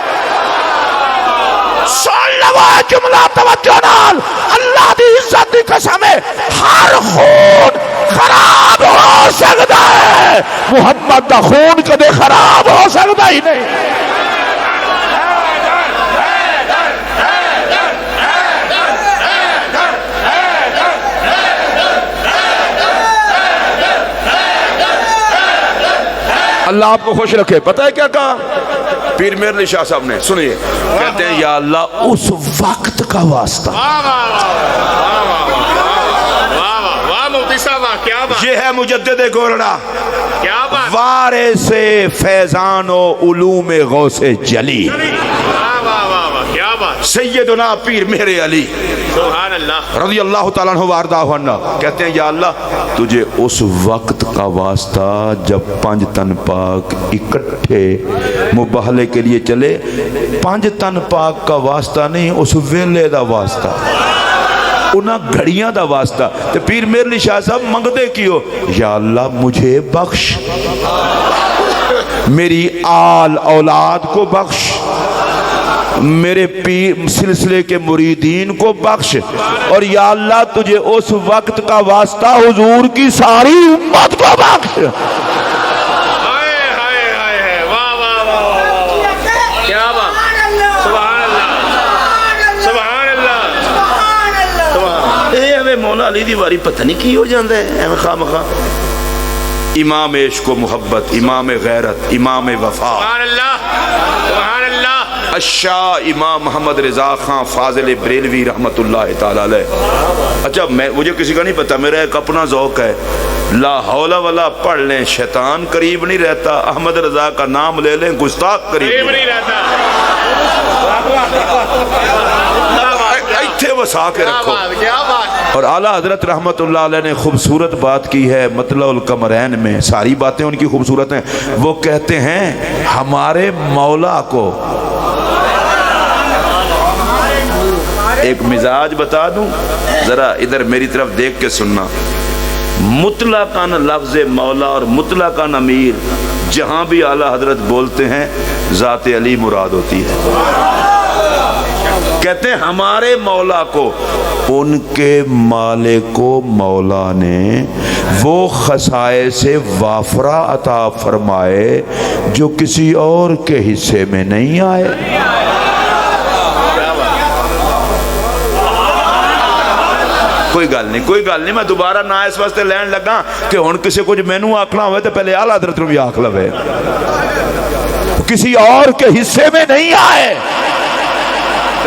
سن لو جملہ توجہ نال، اللہ دی عزت دی قسم ہے، ہر خون خراب ہو سکتا ہے، محمد دا خون کدے خراب ہو سکتا ہی نہیں۔ اللہ آپ کو خوش رکھے۔ پتہ ہے کیا کہا پیر میر علی شاہ صاحب نے؟ سنیے، کہتے ہیں یا اللہ اس وقت کا واسطہ، یہ ہے مجدد گورڑا، وارث فیضان و علوم غوث جلی، سیدنا پیر میرے علی رضی اللہ تعالیٰ عنہ وارضہ عنہ، کہتے ہیں یا اللہ تجھے اس وقت کا واسطہ جب 5 تن پاک اکٹھے مباہلے کے لیے چلے، 5 تن پاک کا واسطہ نہیں، اس ویلے دا واسطہ، انہاں گھڑیاں دا واسطہ۔ تو پیر میر علی شاہ صاحب منگدے کیوں؟ یا اللہ مجھے بخش، میری آل اولاد کو بخش، میرے سلسلے کے مریدین کو بخش، اور یا اللہ تجھے اس وقت کا واسطہ حضور کی ساری امت کو بخش۔ مولا علی دی واری پتہ نہیں کی ہو جاندہ ہے ایم خواہ مخواہ۔ امام عشق و محبت، امام غیرت، امام وفا، الشاہ امام محمد رضا خان فاضل بریلوی رحمت اللہ تعالیٰ علیہ۔ اچھا مجھے کسی کا نہیں پتا، میرا ایک اپنا ذوق ہے، لا حول ولا پڑھ لیں شیطان قریب نہیں رہتا، احمد رضا کا نام لے لیں گستاخ قریب نہیں رہتا، ایتھے وسا کے رکھو۔ اور اعلیٰ حضرت رحمت اللہ علیہ نے خوبصورت بات کی ہے مطلع القمرین میں، ساری باتیں ان کی خوبصورت ہیں، وہ کہتے ہیں ہمارے مولا کو ایک مزاج بتا دوں، ذرا ادھر میری طرف دیکھ کے سننا، مطلقاً لفظ مولا اور مطلقاً امیر جہاں بھی اعلیٰ حضرت بولتے ہیں ذات علی مراد ہوتی ہے۔ کہتے ہیں ہمارے مولا کو، ان کے مالک کو مولا نے وہ خصائص وافرہ عطا فرمائے جو کسی اور کے حصے میں نہیں آئے۔ کوئی گل نہیں، میں دوبارہ نہ اس واسطے لین لگا کہ ہن کسی کچھ مینوں آکھنا ہوئے تو پہلے اعلیٰ حضرت نوں بھی آکھ لوے، کسی اور کے حصے میں نہیں آئے۔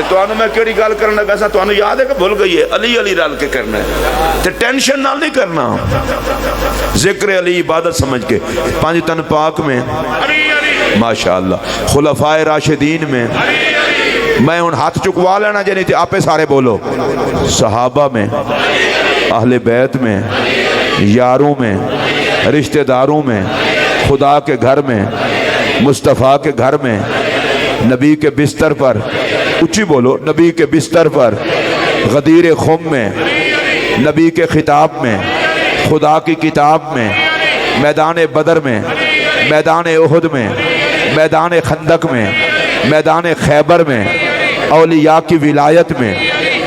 تو انہوں میں کیڑی گل کرنا لگا سا، تو انہوں یاد ہے کہ بھول گئی ہے، علی علی رل کے کرنا ہے، تو ٹینشن نال نہیں کرنا، ذکر علی عبادت سمجھ کے۔ 5 تن پاک میں ماشاءاللہ، خلفائے راشدین میں، میں ان ہاتھ چکوا لینا جنہیں تھے آپے سارے بولو، صحابہ میں، اہل بیت میں، یاروں میں، رشتہ داروں میں، خدا کے گھر میں، مصطفیٰ کے گھر میں، نبی کے بستر پر، اچھی بولو، نبی کے بستر پر، غدیر خم میں، نبی کے خطاب میں، خدا کی کتاب میں، میدان بدر میں، میدان احد میں، میدان خندق میں، میدان خیبر میں، اولیاء کی ولایت میں،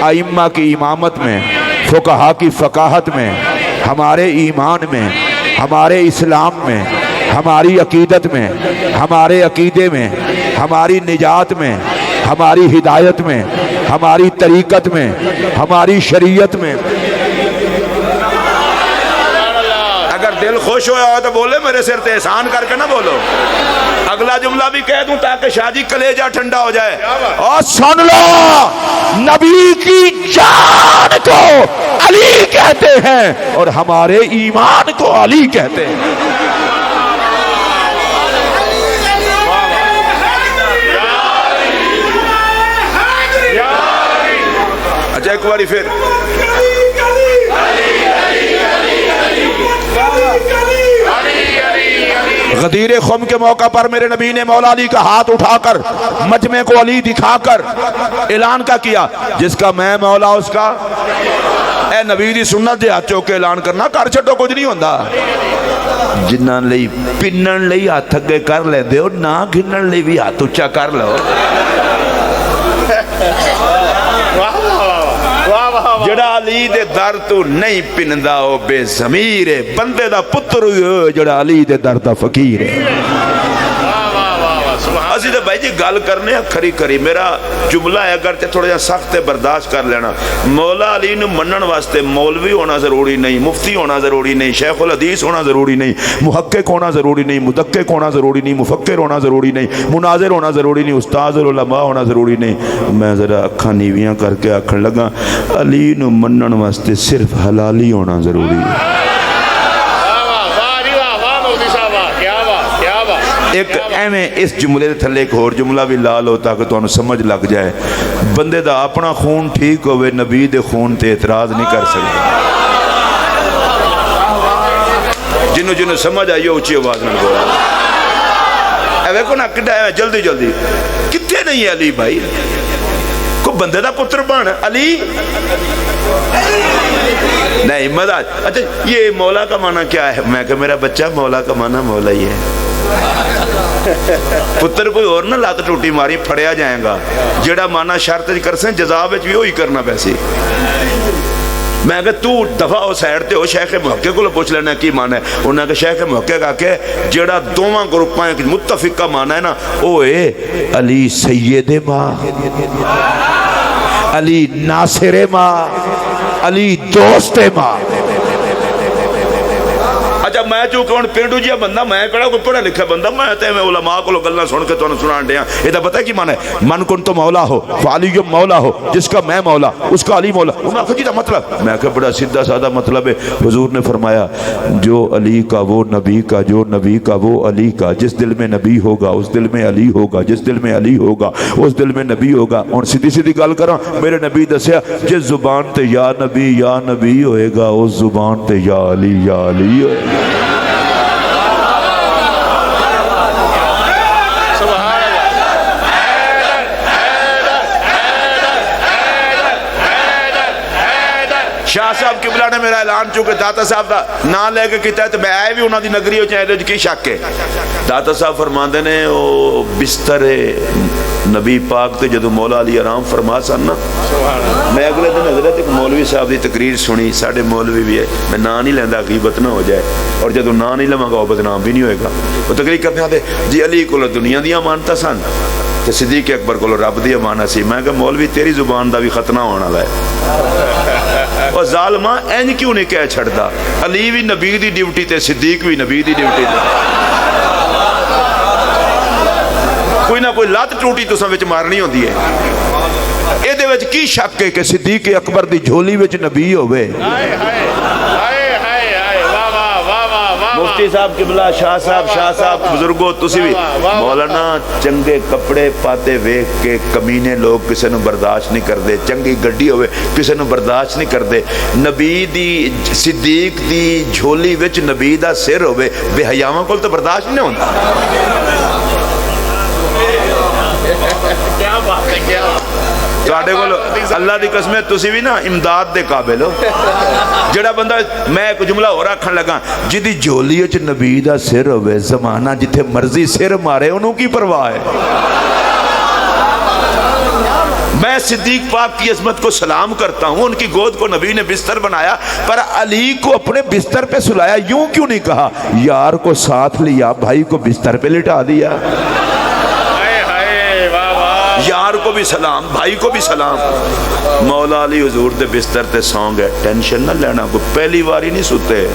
ائمہ کی امامت میں، فقہا کی فقاہت میں، ہمارے ایمان میں، ہمارے اسلام میں، ہماری عقیدت میں، ہمارے عقیدے میں، ہماری نجات میں، ہماری ہدایت میں، ہماری طریقت میں، ہماری شریعت میں۔ اگر دل خوش ہوا ہو تو بولے میرے سر تے احسان کر کے نہ بولو۔ اگلا جملہ بھی کہہ دوں تاکہ شاہ جی کلیجہ ٹھنڈا ہو جائے۔ اور سن لو، نبی کی جان کو علی کہتے ہیں اور ہمارے ایمان کو علی کہتے ہیں۔ اچھا ایک باری پھر غدیر خم کے موقع پر میرے نبی نے مولا علی کا ہاتھ اٹھا کر مجمع کو علی دکھا کر اعلان کا کیا، جس کا میں مولا اس کا۔ اے نبی دی سنت دے ہاتھ چوک کے اعلان کرنا، کر چھٹو کچھ نہیں ہوندا۔ جنہاں لئی پنن لئی ہاتھ اگے کر لیندے ہو، نہ گھنن لئی بھی ہاتھ اچا کر لو۔ جڑا علی دے در تو نہیں پندا ہو بے ضمیر ہے، بندے دا پتر ہوئے جڑا علی دے در دا فقیر ہے۔ اسی تو بھائی جی گل کرنے کھری کھری، میرا جملہ ہے اگر تے تھوڑا جا سخت برداشت کر لینا۔ مولا علی نو منن واسطے مولوی ہونا ضروری نہیں، مفتی ہونا ضروری نہیں، شیخ الحدیث ہونا ضروری نہیں، محقق ہونا ضروری نہیں، مدقق ہونا ضروری نہیں، مفکر ہونا ضروری نہیں، مناظر ہونا ضروری نہیں، استاد العلماء ہونا ضروری نہیں۔ میں ذرا اکھاں نیویاں کر کے آکھن لگا، علی نو منن واسطے صرف حلالی ہونا ضروری ہے۔ ایک ایویں اس جملے دے تھلے ایک اور جملہ بھی لال ہوتا کہ تو انہوں سمجھ لگ جائے، بندے دا اپنا خون ٹھیک ہوئے نبی دے خون تے اعتراض نہیں کر سکتا۔ جنہوں سمجھ آئیے اچھی آواز میں بولا۔ اے کو نا کڈا ہے جلدی جلدی کتنے نہیں ہے علی بھائی، کو بندے دا پتر بن علی نہیں مدد۔ اچھا یہ مولا کا معنی کیا ہے؟ میں کہ میرا بچہ مولا کا معنی مولا ہی ہے۔ پتر کوئی اور نہ لات ٹوٹی ماری پھڑیا جائیں گا، جڑا مانا شرط کر سیں جزا وچ بھی وہی کرنا پیسی۔ میں کہ تو دفعہ ہو سائڈ تے ہو، شیخ محقق کو پوچھ لینا کی معنی ہے۔ انہوں نے کہ شیخ محقق آ کے جڑا دوواں گروپاں متفق کا معنی ہے نا، او اے علی سید ماں، علی ناصر ماں، علی دوست ماں۔ اچھا میں چونکہ ہوں پینڈو جیا بندہ، میں کہڑا کوئی پڑھا لکھا بندہ، میں تے میں علماء کو گلاں سن کے تانوں سنان دیا۔ یہ تو پتہ کی معنی ہے؟ من کن تو مولا ہو فعلی مولا ہو، جس کا میں مولا اس کا علی مولا۔ میں کہا جی دا مطلب، میں کہا بڑا سیدھا سادہ مطلب ہے۔ حضور نے فرمایا جو علی کا وہ نبی کا، جو نبی کا وہ علی کا، جس دل میں نبی ہوگا اس دل میں علی ہوگا، جس دل میں علی ہوگا اس دل میں نبی ہوگا۔ اور سیدھی سیدھی گل کراں، میرے نبی دسیا جس زبان تے یا نبی ہوئے گا اس زبان تے یا علی ہوئے گا۔ شاہ صاحب قبلہ نے میرا اعلان چونکہ داتا صاحب دا نام لے کے کیتا ہے تو میں آئے بھی انہوں دی نگری ہو چاہے کی شک ہے۔ داتا صاحب فرماندے نے او بستر نبی پاک تے جدو مولا علی آرام فرما سن نا، میں اگلے دن حضرت ایک مولوی صاحب دی تقریر سنی، ساڑھے مولوی بھی ہے، میں نام نہیں لیندہ غیبت نہ ہو جائے، اور جدو نام نہیں لما گا وہ بدنام بھی نہیں ہوئے گا۔ وہ تقریر کرتے ہیں جی علی کو دنیا دیا مانتا سن تے صدیق اکبر کو رب دی مانا سی۔ میں کہ مولوی تیری زبان دا بھی ختنہ ہونا لائے، اور ظالمہ این کیوں نہیں کہہ چھڑتا؟ علی بھی نبی دی ڈیوٹی تے، صدیق بھی نبی دی ڈیوٹی تے، کوئی نہ کوئی لات ٹوٹی تو سن وچ مارنی ہوندی ہے۔ اے دے وچ کی شک ہے کہ صدیق اکبر دی جھولی وچ نبی ہوئے؟ مفتی صاحب قبلہ، شاہ صاحب بزرگو تسی بھی مولانا چنگے کپڑے پاتے ویکھ کے کمینے لوگ کسے نو برداشت نہیں کردے، چنگی گڈی ہوئے کسے نو برداشت نہیں کردے، نبی دی صدیق دی جھولی وچ نبی دا سر ہوئے بے حیاواں کول تو برداشت نہیں ہوندا۔ کیا بات ہے، کیا اللہ دی قسم ہے تسی بھی نا امداد دے قابل ہو۔ جڑا بندہ، میں ایک جملہ ہو رکھن لگا، جدی جھولی وچ نبی دا سر ہوئے، زمانہ جتھے مرضی سر مارے انہوں کی پرواہ ہے؟ میں صدیق پاک کی عظمت کو سلام کرتا ہوں، ان کی گود کو نبی نے بستر بنایا، پر علی کو اپنے بستر پہ سلایا، یوں کیوں نہیں کہا یار کو ساتھ لیا بھائی کو بستر پہ لٹا دیا؟ یار کو بھی سلام، بھائی کو بھی سلام۔ مولا علی حضور دے بستر تے سو گئے، ٹینشن نہ لینا، کو پہلی باری نہیں سوتے،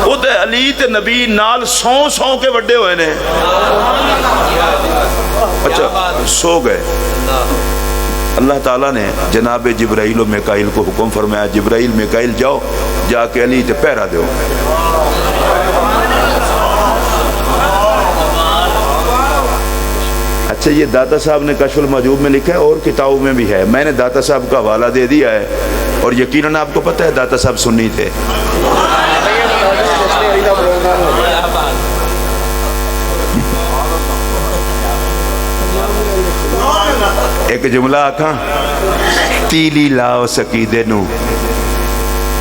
وہ تے علی تے نبی نال سو کے وڈے ہوئے نے۔ اچھا سو گئے، اللہ تعالیٰ نے جناب جبرائیل و میکائیل کو حکم فرمایا، جبرائیل میکائیل جاؤ، جا کے علی تے پہرا دیو۔ اچھا یہ داتا صاحب نے کشف المحجوب میں لکھا ہے، اور کتابوں میں بھی ہے، میں نے داتا صاحب کا حوالہ دے دیا ہے، اور یقیناً آپ کو پتہ ہے داتا صاحب سنی تھے۔ ایک جملہ آکھاں، تیلی لاؤ سکیدے نو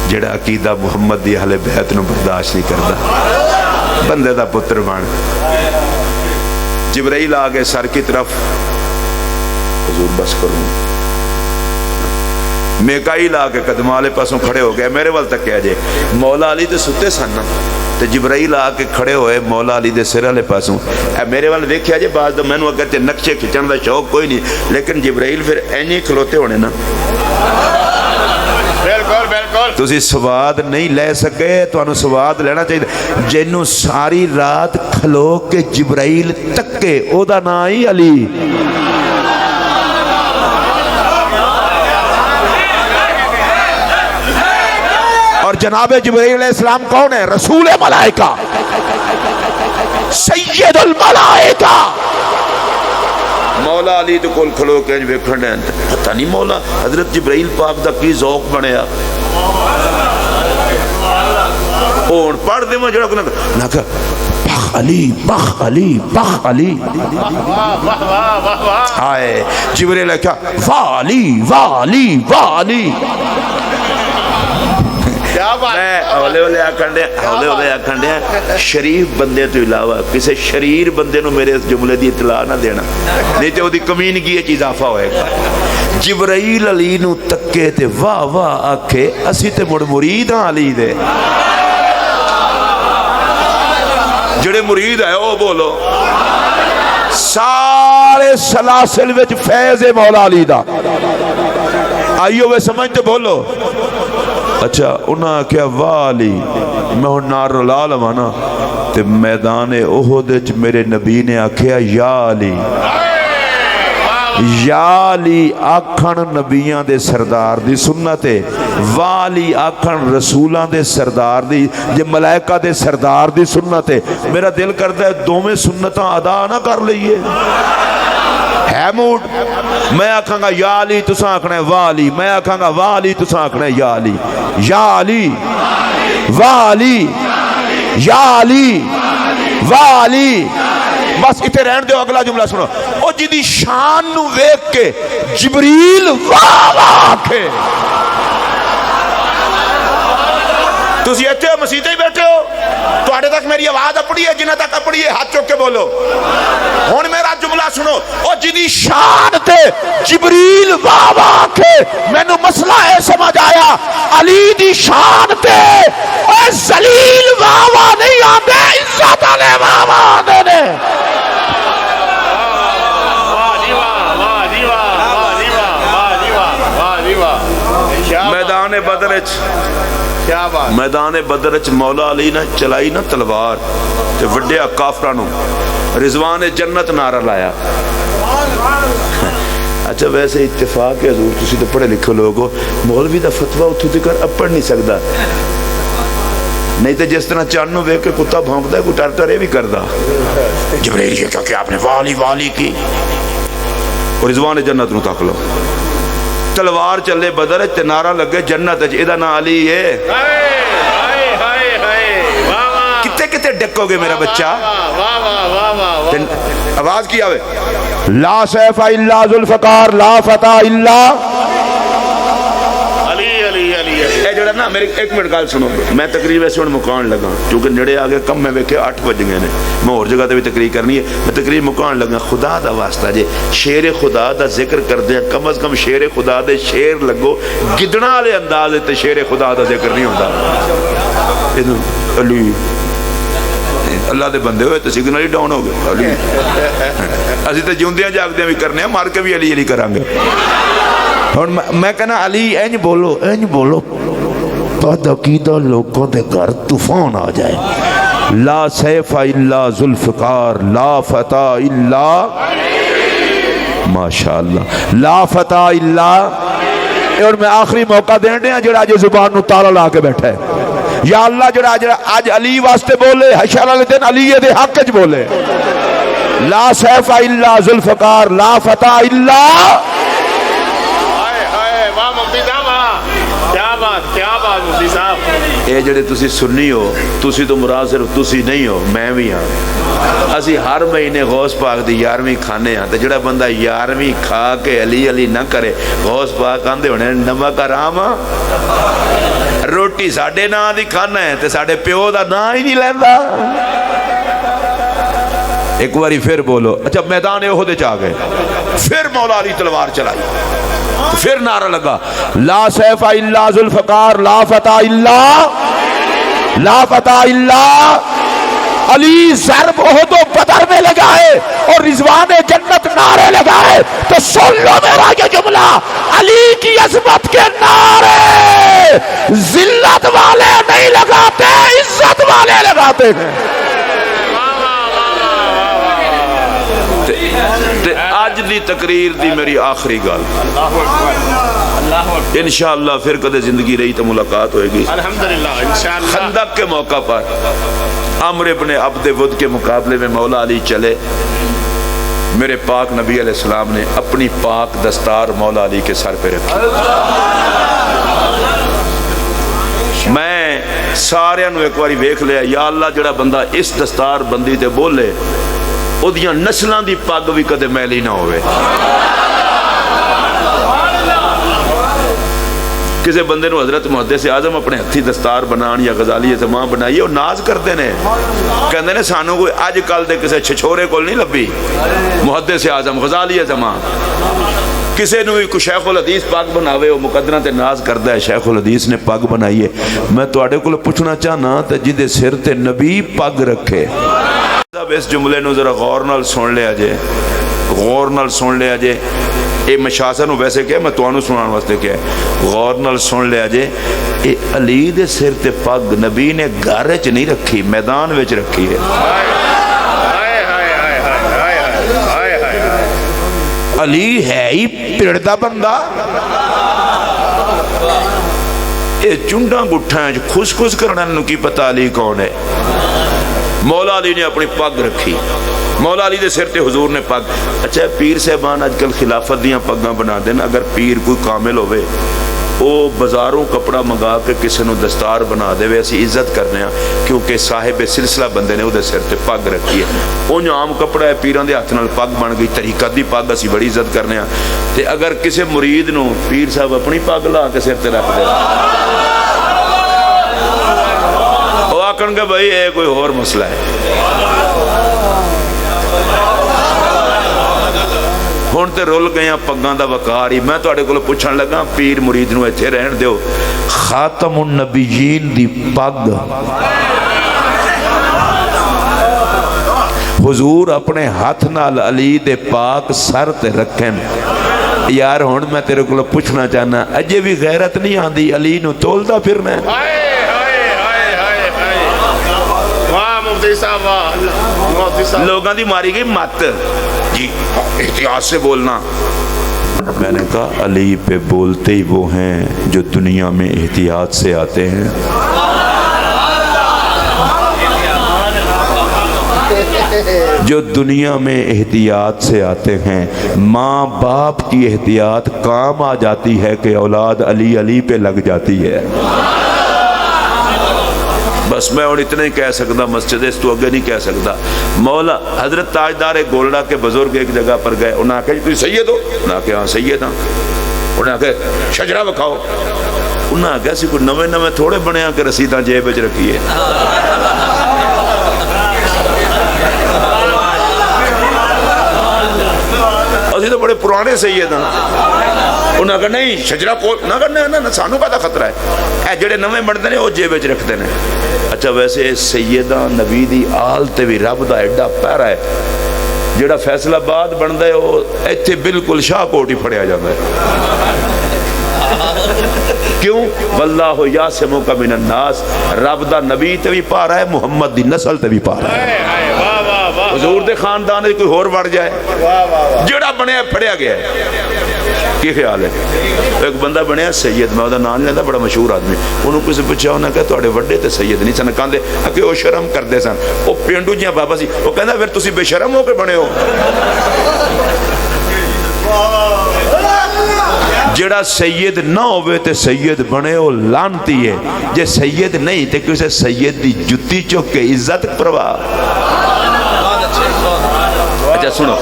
جڑا عقیدہ محمد دی اہل بیت نو برداشت نہیں کردا، بندے دا پتر بن۔ جبرائیل آگے سر کی طرف، حضور بس کروں، میکائیل آگے قدمالے پاسوں کھڑے ہو گئے، میرے وال تک کیا جے مولا علی تے ستے سن، تے جبرائیل آ کے کھڑے ہوئے مولا علی دے سر والے پاسوں، میرے وال ویکھیا جے بعد میں نو اگر تے نقشے کھچن دا شوق کوئی نہیں، لیکن جبرائیل پھر اینی کھلوتے ہونے نا، تسی سواد نہیں لے سکے، تو انہوں سواد لینا چاہیے، جنہوں ساری رات کھلو کے جبرائیل تکے، او دا نا ہی علی۔ اور جناب جبرائیل علیہ السلام کون ہے؟ رسول ملائکہ، سید الملائکہ۔ مولا علی تو کول کھلو کے ویکھن ہیں، پتہ نہیں مولا حضرت جبرائیل پاک دا کی ذوق بنیا، اون پڑھ دے میں جڑا کو نہ کہ بخ علی بخ علی بخ علی، آئے جبرائیل نے کہا والی والی والی، میں ہولے آکھن دیا شریف بندے تو علاوہ کسی شریر بندے نو میرے اس جملے دی اطلاع نہ دینا، نہیں تو دی کمینگی چیز اضافہ ہوئے گا۔ جبرائیل علی نو تکے تے واہ واہ آکھے، اسی تے مڑ مرید ہاں علی دے، جڑے مرید ہے وہ بولو، سارے سلاسل وچ فیض مولا علی دا آئیو وہ سمجھتے بولو۔ اچھا انہاں کیا واہ علی، میں ہوں نار رلا لوانا، تے میدان احد وچ میرے نبی نے آکھیا یا علی، یا علی آکھن نبیاں دے سردار دی سنت ہے، واہ علی آکھن رسولاں دے سردار دی، یہ ملائکہ دے سردار دی سنت ہے۔ میرا دل کرتا ہے دومیں سنتاں ادا نہ کر لئیے، ہے موڈ، میں آکھاں گا یا علی تساں آکھنا ہے واہ علی، میں آکھاں گا واہ علی تساں آکھنا ہے یا علی، یا علی واہ علی یا علی واہ علی۔ بس اتنے رہن دیو، اگلا جملہ سنو، او جدی شان نو ویکھ کے جبریل واہ واہ آکھے، تسی ایتھے ہو مسیطے ہی بیٹھے ہو، تواڈے تک میری آواز اپڑی ہے، جنہ تک اپڑی ہے ہاتھ چوک کے بولو، ہن میرا جملہ سنو، او جدی شان تے جبریل واہ واہ آکھے، میں نو مسئلہ ہے سمجھ آیا، علی دی شان تے اے ذلیل واہ واہ نہیں آندے، عزت والے واہ واہ آندے نے۔ میدان بدر میدان بدر مولا علی نے چلائی نا تلوار تے وڈیا کافرانوں رضوان جنت نعرہ لایا۔ اچھا ویسے اتفاق ہے حضور تسی تو پڑھے لکھے لوگ ہو، مولوی دا فتوہ اتھو دکر اب پڑھ نہیں سکتا، نہیں تو جس طرح چانوں ویک کے کتا بھونکتا ہے کوئی ٹر ٹرے بھی کردا، جبریل یہ کہا کہ آپ نے والی والی کی، اور رضوان جنت نو تک لو، تلوار چلے بدر تے نعرہ لگے جنت ادا نا علی ہے، کتے کتے ڈکو گے میرا بچہ، آواز کی آوے لا سیف الا ذوالفقار لا فتح الا علی علی علی، اے جڑا نا میری ایک منٹ گل سنو، میں تقریر ویسے ہوں مکان لگا کیونکہ نڑے آ گئے کم میں ویکھے 8 بج گئے نے، میں اور جگہ تے بھی تقریر کرنی ہے، میں تقریر مکان لگا. خدا دا واسطہ جے شیر خدا دا ذکر کردے کم از کم شیر خدا دے شیر لگو، گدڑا والے انداز تے شیر خدا دا ذکر نہیں ہوتا. علی اللہ دے بندے ہوئے تو سگنل ہی ڈاؤن ہو گئے. علی اسی تے جیوندیاں جاگدیاں بھی کرنے ہیں، مار کے بھی علی علی کریں گے. اور میں کہنا علی اینج بولو بد عقیدہ لوگوں دے گھر طوفان آ جائے. لا سیف الا ذوالفقار، لا فتح الا ماشاءاللہ، لا فتح الا. اور میں آخری موقع دین دیا جڑا اج زبان نو تالا لا کے بیٹھا ہے، یا اللہ جڑا اج علی واسطے بولے حشر والے دن علی دے حق وچ بولے. لا سیف الا ذوالفقار، لا فتح الا. اے جڑے تسی سنی ہو، تسی تو مراد صرف تسی نہیں ہو، میں بھی ہاں. اسی ہر مہینے غوث پاک دی 11ویں کھانے ہاں، تے جڑا بندہ 11ویں کھا کے علی علی نہ کرے، غوث پاک آندے ہونے نمک حرام آ. روٹی ساڈے ناں دی کھانا ہے تے ساڈے پیو دا ناں ہی نہیں لیندا. ایک باری پھر بولو. اچھا میدان احد وچ آ گئے، پھر مولا علی تلوار چلائی، پھر نعرہ لگا لا سیف الا ذوالفقار، لا فتح الا، لا فتح الا. علی ضرب احد و بدر میں لگائے اور رضوان جنت نعرے لگائے. تو سن لو میرا یہ جملہ، علی کی عظمت کے نعرے ذلت والے نہیں لگاتے، عزت والے لگاتے ہیں. آج دی تقریر دی میری آخری گل، انشاءاللہ پھر کدے زندگی رہی تو ملاقات ہوئے گی الحمدللہ انشاءاللہ. خندق کے موقع پر عمرو ابن عبد ود کے مقابلے میں مولا علی چلے. میرے پاک نبی علیہ السلام نے اپنی پاک دستار مولا علی کے سر پہ رکھی. میں سارے انو ایک باری ویکھ لیا، یا اللہ جڑا بندہ اس دستار بندی تے بولے او دیاں نسلاں دی پگ بھی کدے میلی نہ ہوئے. کسی بندے نو حضرت محدث اعظم اپنے ہتھی دستار بنان یا غزالی زمان بنائیے اور ناز کرتے نے، کہندے نے سانو کوئی اج کل دے کسی چھچورے کول نہیں لبھی محدث اعظم غزالی زمان. کسی نو بھی کوئی شیخ الحدیث پاک بناوے وہ مقدرہ تے ناز کردہ ہے شیخ الحدیث نے پاک بنائیے. میں تو آڑے کو پوچھنا چاہنا تے جدے سر تے نبی پاک رکھے. اب اس جملے نو ذرا غور نال سن لیا جے، غور نال سن لیا جے. اے مشاسہ نو ویسے کیا میں توانو سنان واسطے کیا ہے، غور نال سن لیا جے. اے علی دے سر تے پگ نبی نے گھر وچ نہیں رکھی، میدان وچ رکھی ہے. علی ہے ہی پڑدا بندہ، اے چنڈاں گٹھاں خوش خوش کرنا نو کی پتہ علی کون ہے. مولا علی نے اپنی پگ رکھی، مولا علی دے سر تے حضور نے پگ. اچھا پیر صاحبان آج کل خلافت دیاں پگاں بنا دین. اگر پیر کوئی کامل ہوئے او بازاروں کپڑا منگا کے کسی نو دستار بنا دے وے اسی عزت کرنے ہیں، کیونکہ صاحب سلسلہ بندے نے او دے سر تے پگ رکھی ہے. اونج عام کپڑا ہے، پیران دے ہاتھ نال پگ بن گئی، طریقت دی پگ اسی بڑی عزت کرنے ہیں. تے اگر کسی مرید نو پیر صاحب اپنی پگ لا کے سر تے رکھ دے او آکھن گے بھائی اے کوئی اور مسئلہ ہے. ہون تے رول گیا پگاں دا وقار ہی. میں تواڈے کول پوچھن لگا پیر مرید نو ایتھے رہن دیو، خاتم النبیین دی پگ حضور اپنے ہاتھ نال علی دے پاک سر تے رکھن. یار ہون میں تیرے کول پوچھنا چاہنا اجے بھی غیرت نہیں آندی علی نو تولدا پھرنا ہے. لوگاں دی ماری گئی مت جی احتیاط سے بولنا. میں نے کہا علی پہ بولتے ہی وہ ہیں جو دنیا میں احتیاط سے آتے ہیں. جو دنیا میں احتیاط سے آتے ہیں. ماں باپ کی احتیاط کام آ جاتی ہے کہ اولاد علی علی پہ لگ جاتی ہے. بس میں اور اتنا ہی کہہ سکتا، مسجد اس تو اگے نہیں کہہ سکتا. مولا حضرت تاجدار گولڑا کے بزرگ ایک جگہ پر گئے، انہوں نے کہا تُو سید ہو؟ انہوں نے کہا ہاں سید ہاں. انہیں آخر شجرا بکھاؤ، انہیں آخیا سی کوئی نویں نویں تھوڑے بنیا کہ رسیداں جیب وچ رکھیے، اسی تو بڑے پرانے سید ہیں۔ انہیں کہا نہیں شجرا کو نہ کرنا نہ سانو کا خطرہ ہے، اے جڑے نویں بنتے ہیں وہ جیب وچ رکھتے ہیں۔ اچھا ویسے سیدہ نبی دی آل تے بھی رب دا ایڈا پیارا ہے، جڑا فیصلہ آباد بنتا ہے وہ ایتھے بالکل شاہ کوٹ ہی پھڑیا جاتا ہے۔ کیوں؟ واللہ یعصمک من الناس، رب دا نبی تے بھی پارا ہے، محمد دی نسل تے بھی پارا ہے۔ حضور دے خاندان کوئی اور بڑھ جائے، جڑا بنیا پھڑیا گیا ہے۔ کی خیال ہے؟ ایک بندہ بنیا سید، میں وہ نام نہیں لینا، بڑا مشہور آدمی، انہوں کسی پوچھا، انہیں کہا تھوڑے وڈے تے سید نہیں سن، کہندے کہ وہ شرم کرتے سن، وہ پینڈو جیاں بابا سی، وہ کہندا پھر تسی بے شرم ہو کے بنے ہو۔ جڑا سید نہ ہوئے تے سید بنے ہو لانتی ہے، جے سید نہیں تے کسے سید دی جتی چوک کے عزت پرواہ۔ اچھا سنو،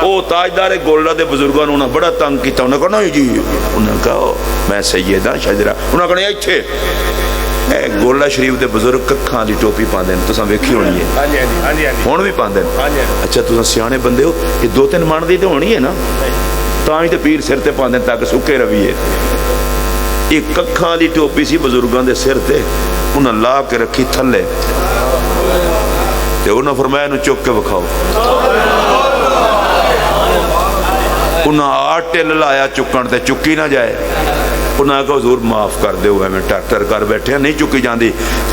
وہ تاجدار گولڈا دے بزرگوں نے بڑا تنگ کیتا، انہوں نے کہا نہیں جی، انہوں نے کہا میں سید ہاں شجرا، انہوں نے کہا ایتھے گولڈا شریف دے بزرگ ککھاں دی ٹوپی پاندے ہیں، تساں ویکھی ہونی ہے، ہن بھی پاندے ہیں۔ اچھا تساں سیانے بندے ہو، یہ دو تین من دی تے ہونی ہے نا، تاں ہی تے پیر سر تے پاندے تاکہ سکے رویے۔ ایک ککھاں دی ٹوپی سی بزرگاں دے سر تے، انہاں لا کے رکھی تھلے، تے انہاں فرمایا انہوں چک کے بکھاؤ، انہاں آٹے للایا چکن تے چکی نہ جائے، انہاں کہا حضور معاف کر دے ہوئے میں ٹریکٹر کر بیٹھے ہیں نہیں چکی جاندی،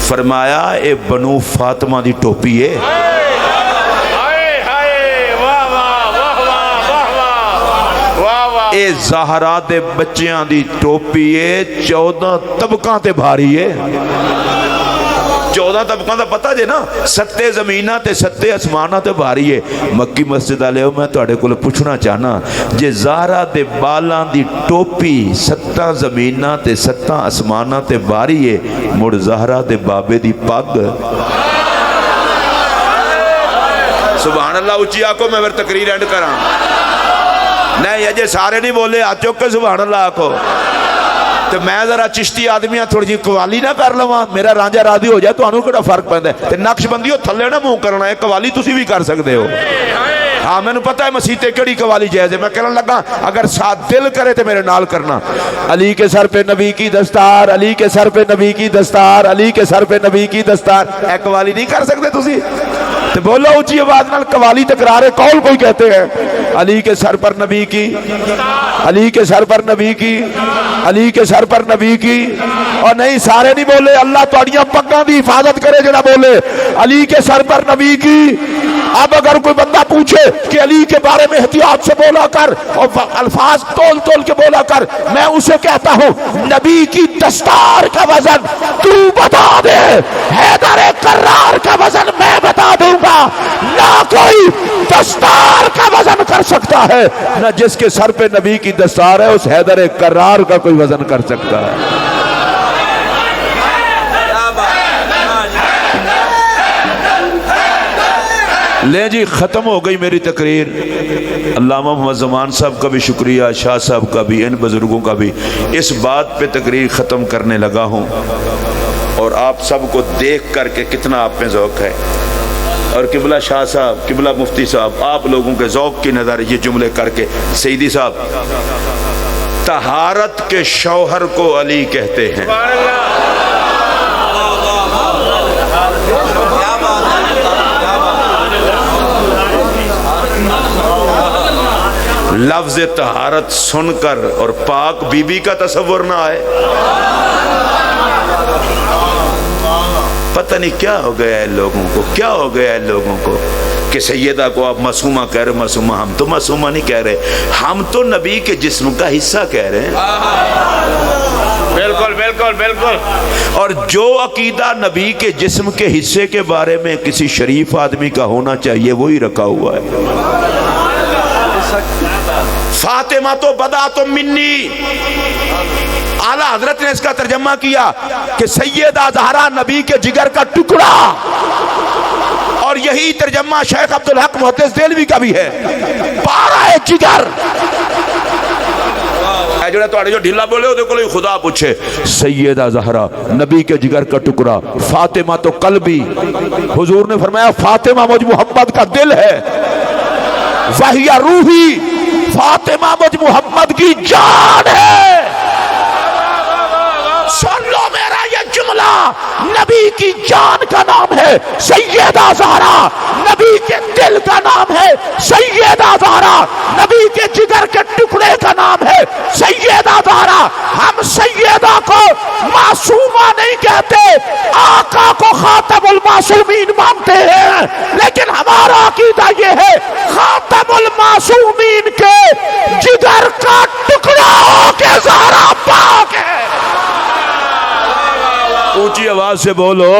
فرمایا اے بنو فاطمہ دی ٹوپی ہے، اے زہرا دے بچیاں دی ٹوپی ہے، 14 طبقاں تے بھاری ہے۔ 14 طبقاں دا پتہ جے نا، 7 زمینہ تے 7 اسمانہ تے بھاری ہے۔ مکی مسجد والے ہو، میں تواڈے کول پوچھنا چاہنا، جے زہرا دے بالاں دی ٹوپی 7 زمینہ تے 7 اسمانہ تے بھاری ہے، مڑ زہرا دے بابے دی پگ، سبحان اللہ اچھی آکو، میں پھر تقریر اینڈ کراں۔ نہیں اجے سارے نہیں بولے، آ چک کے سبحان اللہ آکو۔ تو میں ذرا چشتی آدمی تھوڑی جی قوالی نہ کر لواں، میرا رانجا راضی ہو جائے تو انہوں کڑا فرق پہندا ہے۔ تے نقش بندی ہو تھلے نہ منہ کرنا ہے، قوالی تسی بھی کر سکتے ہو۔ ہاں میں نے پتہ ہے مسیح تے کڑی قوالی جائز ہے، میں کہنے لگا اگر ساتھ دل کرے تو میرے نال کرنا۔ علی کے سر پہ نبی کی دستار، علی کے سر پہ نبی کی دستار، علی کے سر پہ نبی کی دستار، اے قوالی نہیں کر سکتے تسی؟ تو بولو اونچی آواز نال، قوالی تکرار قول کوئی کہتے ہیں، علی کے سر پر نبی کی، علی کے سر پر نبی کی، علی کے سر پر نبی کی، اور نہیں سارے نہیں بولے، اللہ تواڈیاں پگاں دی حفاظت کرے جڑا بولے علی کے سر پر نبی کی۔ اب اگر کوئی بندہ پوچھے کہ علی کے بارے میں احتیاط سے بولا کر اور الفاظ تول تول کے بولا کر، میں اسے کہتا ہوں نبی کی دستار کا وزن تو بتا دے، حیدر کرار کا وزن میں بتا دوں گا، نہ کوئی دستار کا وزن کر سکتا ہے، نہ جس کے سر پہ نبی کی دستار ہے اس حیدر کرار کا کوئی وزن کر سکتا ہے۔ لے جی ختم ہو گئی میری تقریر۔ علامہ محمد زمان صاحب کا بھی شکریہ، شاہ صاحب کا بھی، ان بزرگوں کا بھی۔ اس بات پہ تقریر ختم کرنے لگا ہوں، اور آپ سب کو دیکھ کر کے کتنا آپ میں ذوق ہے، اور قبلہ شاہ صاحب، قبلہ مفتی صاحب، آپ لوگوں کے ذوق کی نظر یہ جملے کر کے، سیدی صاحب طہارت کے شوہر کو علی کہتے ہیں، لفظ طہارت سن کر اور پاک بی بی کا تصور نہ آئے۔ پتہ نہیں کیا ہو گیا ہے لوگوں کو، کیا ہو گیا ہے لوگوں کو کہ سیدہ کو آپ معصومہ کہہ رہے، معصومہ، ہم تو معصومہ نہیں کہہ رہے، ہم تو نبی کے جسم کا حصہ کہہ رہے ہیں۔ بالکل بالکل بالکل۔ اور جو عقیدہ نبی کے جسم کے حصے کے بارے میں کسی شریف آدمی کا ہونا چاہیے وہی رکھا ہوا ہے۔ فاطمہ تو بدا تو منی، اعلیٰ حضرت نے اس کا ترجمہ کیا کہ سیدہ زہرا نبی کے جگر کا ٹکڑا، اور یہی ترجمہ شیخ عبدالحق محدث دہلوی کا بھی ہے، پارہ جگر۔ اے جڑا تواڈے جو ڈھیلا بولے اودے کولوں خدا پوچھے سیدہ زہرا نبی کے جگر کا ٹکڑا فاطمہ تو قلبی حضور نے فرمایا فاطمہ مجھ محمد کا دل ہے وہی روحی فاطمہ مجھ محمد کی جان ہے سن لو میرا یہ جملہ نبی کی جان کا نام ہے سیدہ زہرا نبی کے دل کا نام ہے سیدہ زہرا نبی کے جگر کے ٹکڑے کا نام ہے سیدہ زہرا ہم سیدہ کو معصومہ نہیں کہتے آقا کو خاتم المعصومین مانتے ہیں لیکن ہمارا عقیدہ یہ ہے خاتم المعصومین کے جگر کا ٹکڑا ہو کے زہرا پاک ہے اونچی آواز سے بولو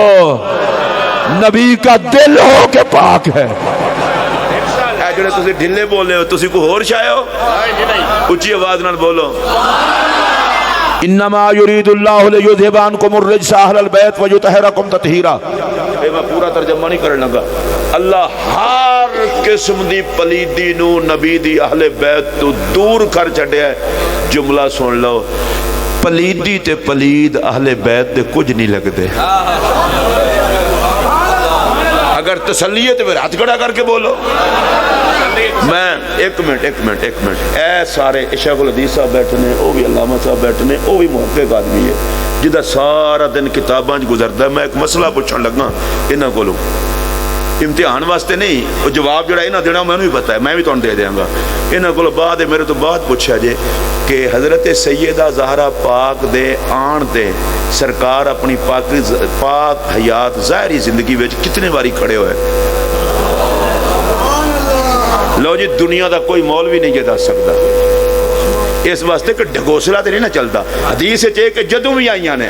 نبی کا دل ہو کے پاک ہے اے جڑے تسی ڈھلے بولے ہو تسی کو ہور شائے ہو اونچی آواز نال بولو انما یرید اللہ لیذھب عنکم الرجس اہل البیت ویطہرکم تطہیرا اے میں پورا ترجمہ نہیں کرنے لگا اللہ ہر قسم دی پلیدی نو نبی دی اہل بیت تو دور کر چھڈیا ہے جملہ سن لو پلیدی تے پلید اہل بیت دے کچھ نہیں لگتے اگر تسلی ہے تو پھر ہاتھ کھڑا کر کے بولو میں ایک منٹ اے سارے شیخ الحدیث صاحب بیٹھے نے وہ بھی علامہ صاحب بیٹھے نے وہ بھی محقق آدمی ہے جدا سارا دن کتاباں گزرتا ہے میں ایک مسئلہ پوچھن لگا انہاں کولوں امتحان واسطے نہیں وہ جواب جڑا انہاں دینا میں بھی پتہ ہے میں بھی تانوں دے دیاں گا انہاں کولوں بعد میرے تو بعد پوچھا جے کہ حضرت سیدہ زہرا پاک دے آن دے سرکار اپنی پاک حیات ظاہری زندگی وچ کتنے باری کھڑے ہوئے لو جی دنیا دا کوئی مولوی نہیں یہ دس سکتا اس واسطے کہ ڈھگوسلا تے نہیں نہ چلتا حدیث ہے کہ جدوں بھی آئیاں نے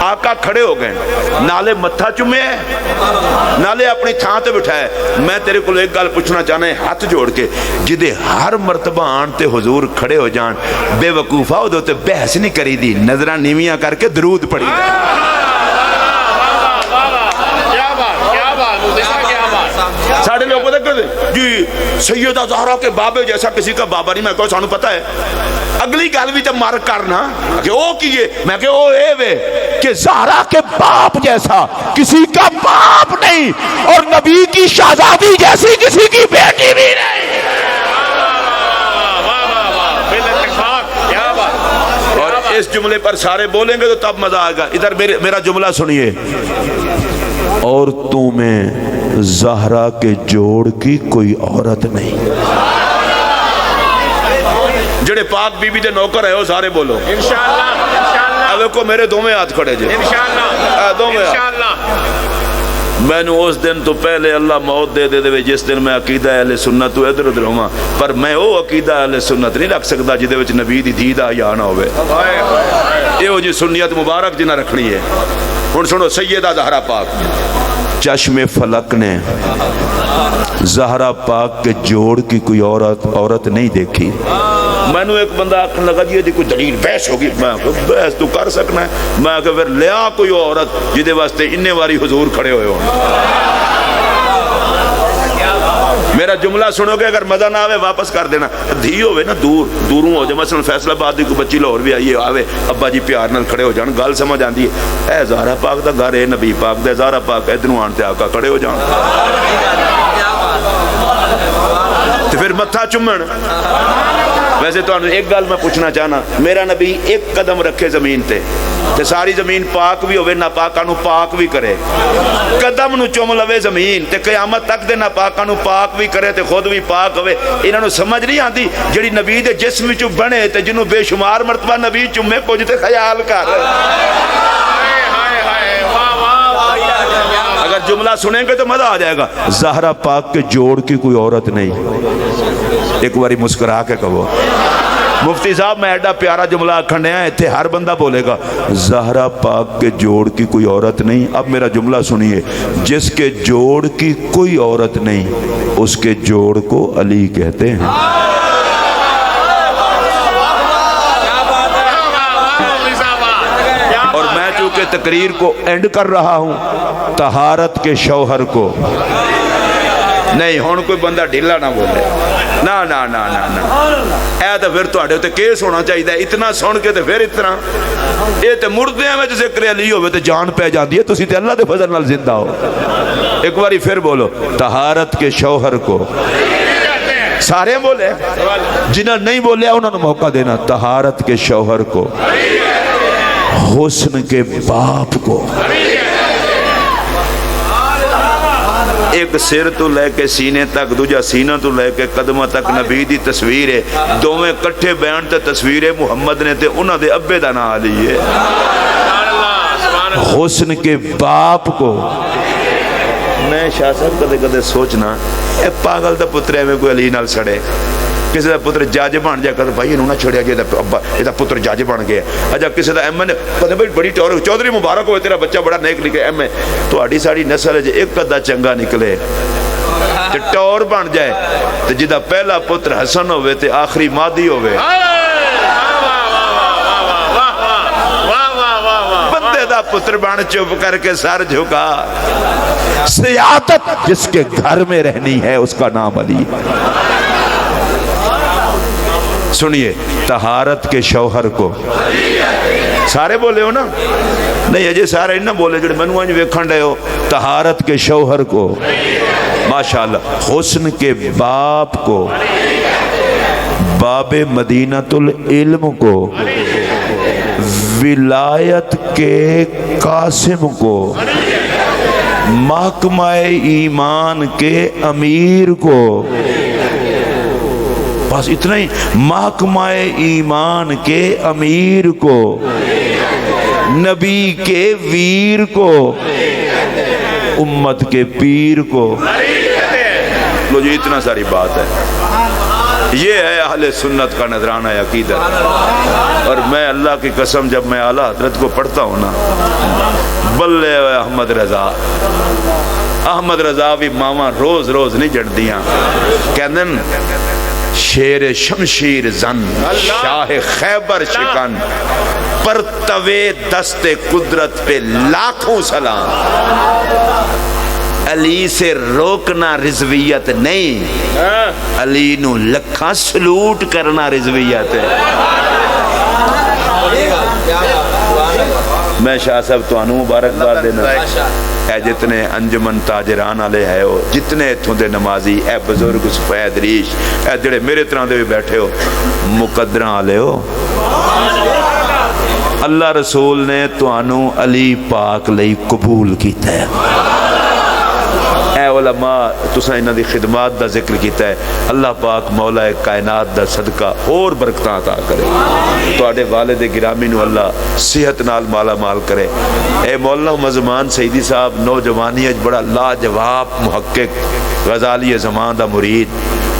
آقا کھڑے ہو گئے نالے متھا چومے نالے اپنی تھان تے بٹھائے میں تیرے کو ایک گل پوچھنا چاہنا ہے ہاتھ جوڑ کے جدے ہر مرتبہ آن تے حضور کھڑے ہو جان بے وقوفہ ہو دو تے بحث نہیں کری دی نظرہ نیویاں کر کے درود پڑھی ساڑھے لوگ پتہ کر دے جی سیدہ زہرا کے بابے جیسا کسی کا بابا نہیں میں کہو سانو پتہ ہے اگلی گل بھی تو مر کرنا کہ او کیے میں کہ او اے وے کہ زہرا کے باپ جیسا کسی کا باپ نہیں اور نبی کی شہزادی جیسی کسی کی بیٹی بھی نہیں اور اس جملے پر سارے بولیں گے تو تب مزہ آئے گا ادھر میرا جملہ سنیے عورتوں میں زہرا کے جوڑ کی کوئی عورت نہیں جڑے پاک بی بی دے نوکر ہے وہ سارے بولو انشاءاللہ اب کو میرے دو میں ہاتھ کھڑے جے انشاءاللہ میں نے اس دن تو پہلے اللہ موت دے دے جس دن میں عقیدہ اہل سنت تو ادھر ادھر ہوں پر میں وہ عقیدہ اہل سنت نہیں رکھ سکتا جدے وچ نبی دی دیدہ یا نہ ہوئے یہ جی سنیت مبارک جنہ رکھنی ہے ہن سنو سیدہ زہرا پاک چشم فلک نے زہرا پاک کے جوڑ کی کوئی عورت نہیں دیکھی میں نے ایک بندہ آکھن لگا جی کوئی دلیل بحث ہوگی میں کہا بحث تو کر سکنا ہے میں کہا پھر لیا کوئی عورت جدے واسطے اننے واری حضور کھڑے ہوئے ہوں میرا جملہ سنو گے اگر مزہ نہ آوے واپس کر دینا دھی ہوئے نا دوروں ہو جائے مثلا فیصلہ باد دی کوئی بچی لاہور بھی آئیے آوے ابا جی پیار نال کھڑے ہو جان گل سمجھ آندی ہے اے زہرا پاک دا گھر ہے نبی پاک دا زہرا پاک ادھروں آن تے آقا کھڑے ہو جان تو پھر متھا چومن ویسے تو ایک گل میں پوچھنا چاہنا میرا نبی ایک قدم رکھے زمین تے ساری زمین پاک بھی ہوئے ناپاکاں نو پاک بھی کرے قدم نو چوم لوے زمین تے قیامت تک دے ناپاکاں نو پاک بھی کرے تے خود بھی پاک ہوئے انہاں نو سمجھ نہیں آندی جڑی نبی دے جسم وچوں بنے تے جنوں بے شمار مرتبہ نبی چومے کچھ تے خیال کر اگر جملہ سنیں گے تو مزہ آ جائے گا زہرا پاک کے جوڑ کی کوئی عورت نہیں ایک باری مسکرا کے کہو مفتی صاحب میں ایڈا پیارا جملہ کھنڈے ہیں اتھے ہر بندہ بولے گا زہرا پاک کے جوڑ کی کوئی عورت نہیں اب میرا جملہ سنیے جس کے جوڑ کی کوئی عورت نہیں اس کے جوڑ کو علی کہتے ہیں اور میں چونکہ تقریر کو اینڈ کر رہا ہوں طہارت کے شوہر کو نہیں ہون کوئی بندہ ڈھیلا نہ بولے ਨਾ ਨਾ ਨਾ ਨਾ ਨਾ ਇਹ ਤਾਂ ਫਿਰ ਤੁਹਾਡੇ ਉੱਤੇ ਕੇਸ ਹੋਣਾ ਚਾਹੀਦਾ ਇਤਨਾ ਸੁਣ ਕੇ ਤੇ ਫਿਰ ਇਤਨਾ ਇਹ ਤੇ ਮੁਰਦਿਆਂ ਵਿੱਚ ਜ਼ਿਕਰ ਅਲੀ ਹੋਵੇ ਤੇ ਜਾਨ ਪੈ ਜਾਂਦੀ ਹੈ ਤੁਸੀਂ ਤੇ ਅੱਲਾ ਦੇ ਫਜ਼ਲ ਨਾਲ ਜ਼ਿੰਦਾ ਹੋ ایک باری پھر بولو طہارت کے شوہر کو سارے بولے جنہاں نہیں بولے انہوں نے موقع دینا طہارت کے شوہر کو حسن کے باپ کو ایک سر تو لے کے سینے تک دوجہ سینہ تو لے کے قدمہ تک نبی دی تصویر ہے دوویں کٹھے بیان تے تصویر محمد نے تے انہاں دے ابے دا نام علی ہے حسن کے باپ کو میں شاہ صاحب کدے کدے سوچنا اے پاگل دا پتر ہے میں کوئی علی نال سڑے کسی دا پتر جاج بن جائے کدے بھائی انہوں نہ چھوڑیا جائے یہ دا پتر جاج بن گیا اجا کسی دا ایم این کدے بھائی بڑی ٹور چودھری مبارک ہوئے تیرا بچہ بڑا نیک نکلے ایم این تو آڑی ساڑی نسل ہے ایک قدہ چنگا نکلے تے ٹور بن جائے تے جدا پہلا پتر حسن ہوئے تے آخری مادی ہوئے بندے دا پتر بان چپ کر کے سر جھکا سیادت جس کے گھر میں رہنی ہے اس کا نام علی سنیے طہارت کے شوہر کو سارے بولے ہو نا نہیں اجے سارے نہ بولے جڑے منو انج ویکھن رہے ہو طہارت کے شوہر کو ماشاءاللہ حسن کے باپ کو باب مدینۃ العلم کو ولایت کے قاسم کو محکمہ ایمان کے امیر کو بس اتنا ہی محکمہ ایمان کے امیر کو نبی کے ویر کو امت کے پیر کو لو جی اتنا ساری بات ہے یہ ہے اہل سنت کا نذرانہ عقیدہ اور میں اللہ کی قسم جب میں اعلیٰ حضرت کو پڑھتا ہوں نا بلے احمد رضا بھی ماما روز روز نہیں جڑ دیاں کہندن شیر شمشیر زن شاہ خیبر شکن پرتوے دست قدرت پہ لاکھوں سلام علی سے روکنا رضویت نہیں علی نو لکھاں سلوٹ کرنا رضویت ہے میں شاہ صاحب تو انو مبارکباد دینا اے جتنے انجمن تاجران آلے ہے ہو جتنے اتھوں دے نمازی اے بزرگ سفید ریش اے جڑے میرے طرح دے بھی بیٹھے ہو مقدران آلے ہو اللہ رسول نے تو انو علی پاک لئی قبول کیتا ہے اے علماء تساں انہاں دی خدمات دا ذکر کیتا ہے اللہ پاک مولا کائنات دا صدقہ اور برکتاں عطا کرے تواڈے والد گرامی نو اللہ صحت نال مالا مال کرے اے مولانا مزمان سیدی صاحب نوجوانی اج بڑا لاجواب محقق غزالی زمان دا مرید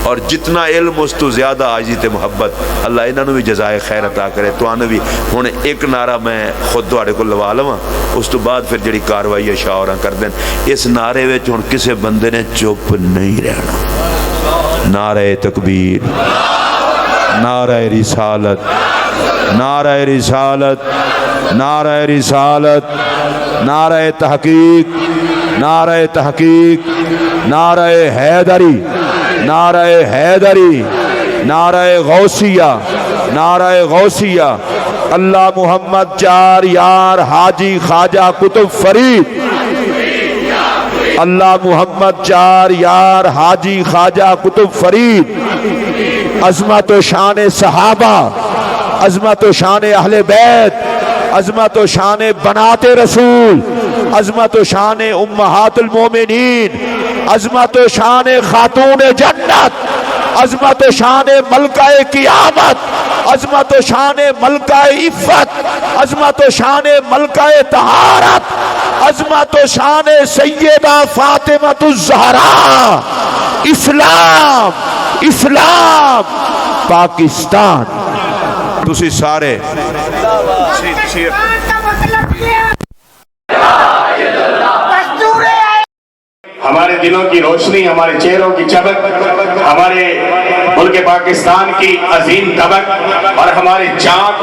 اور جتنا علم اس تو زیادہ آجی تے محبت اللہ انہاں نو بھی جزائے خیر عطا کرے تو آنے بھی ہن ایک نعرہ میں خود تواڈے کول لوا لواں اس تو بعد پھر جڑی کاروائی اشاعراں کر دین اس نعرے وچ ہن کسے بندے نے چپ نہیں رہنا نعرہ تکبیر نعرہ رسالت نعرہ رسالت نعرہ رسالت نعرہ تحقیق نعرہ تحقیق نعرہ حیدری نعرہ حیدری نعرہ غوثیہ نعرہ غوثیہ اللہ محمد چار یار حاجی خواجہ قطب فرید اللہ محمد چار یار حاجی خواجہ قطب فرید عظمت و شان صحابہ عظمت و شان اہل بیت عظمت و شان بنات رسول عظمت و شان امہات المومنین عظمت و شان خاتون جنت عظمت و شان ملکہ قیامت عظمت و شان ملکہ عفت عظمت و شان ملکہ طہارت عظمت و شان سیدہ فاطمۃ الزہرا اسلام اسلام پاکستان تسی سارے ہمارے دلوں کی روشنی ہمارے چہروں کی چمک ہمارے ملک پاکستان کی عظیم طبق اور ہمارے چاند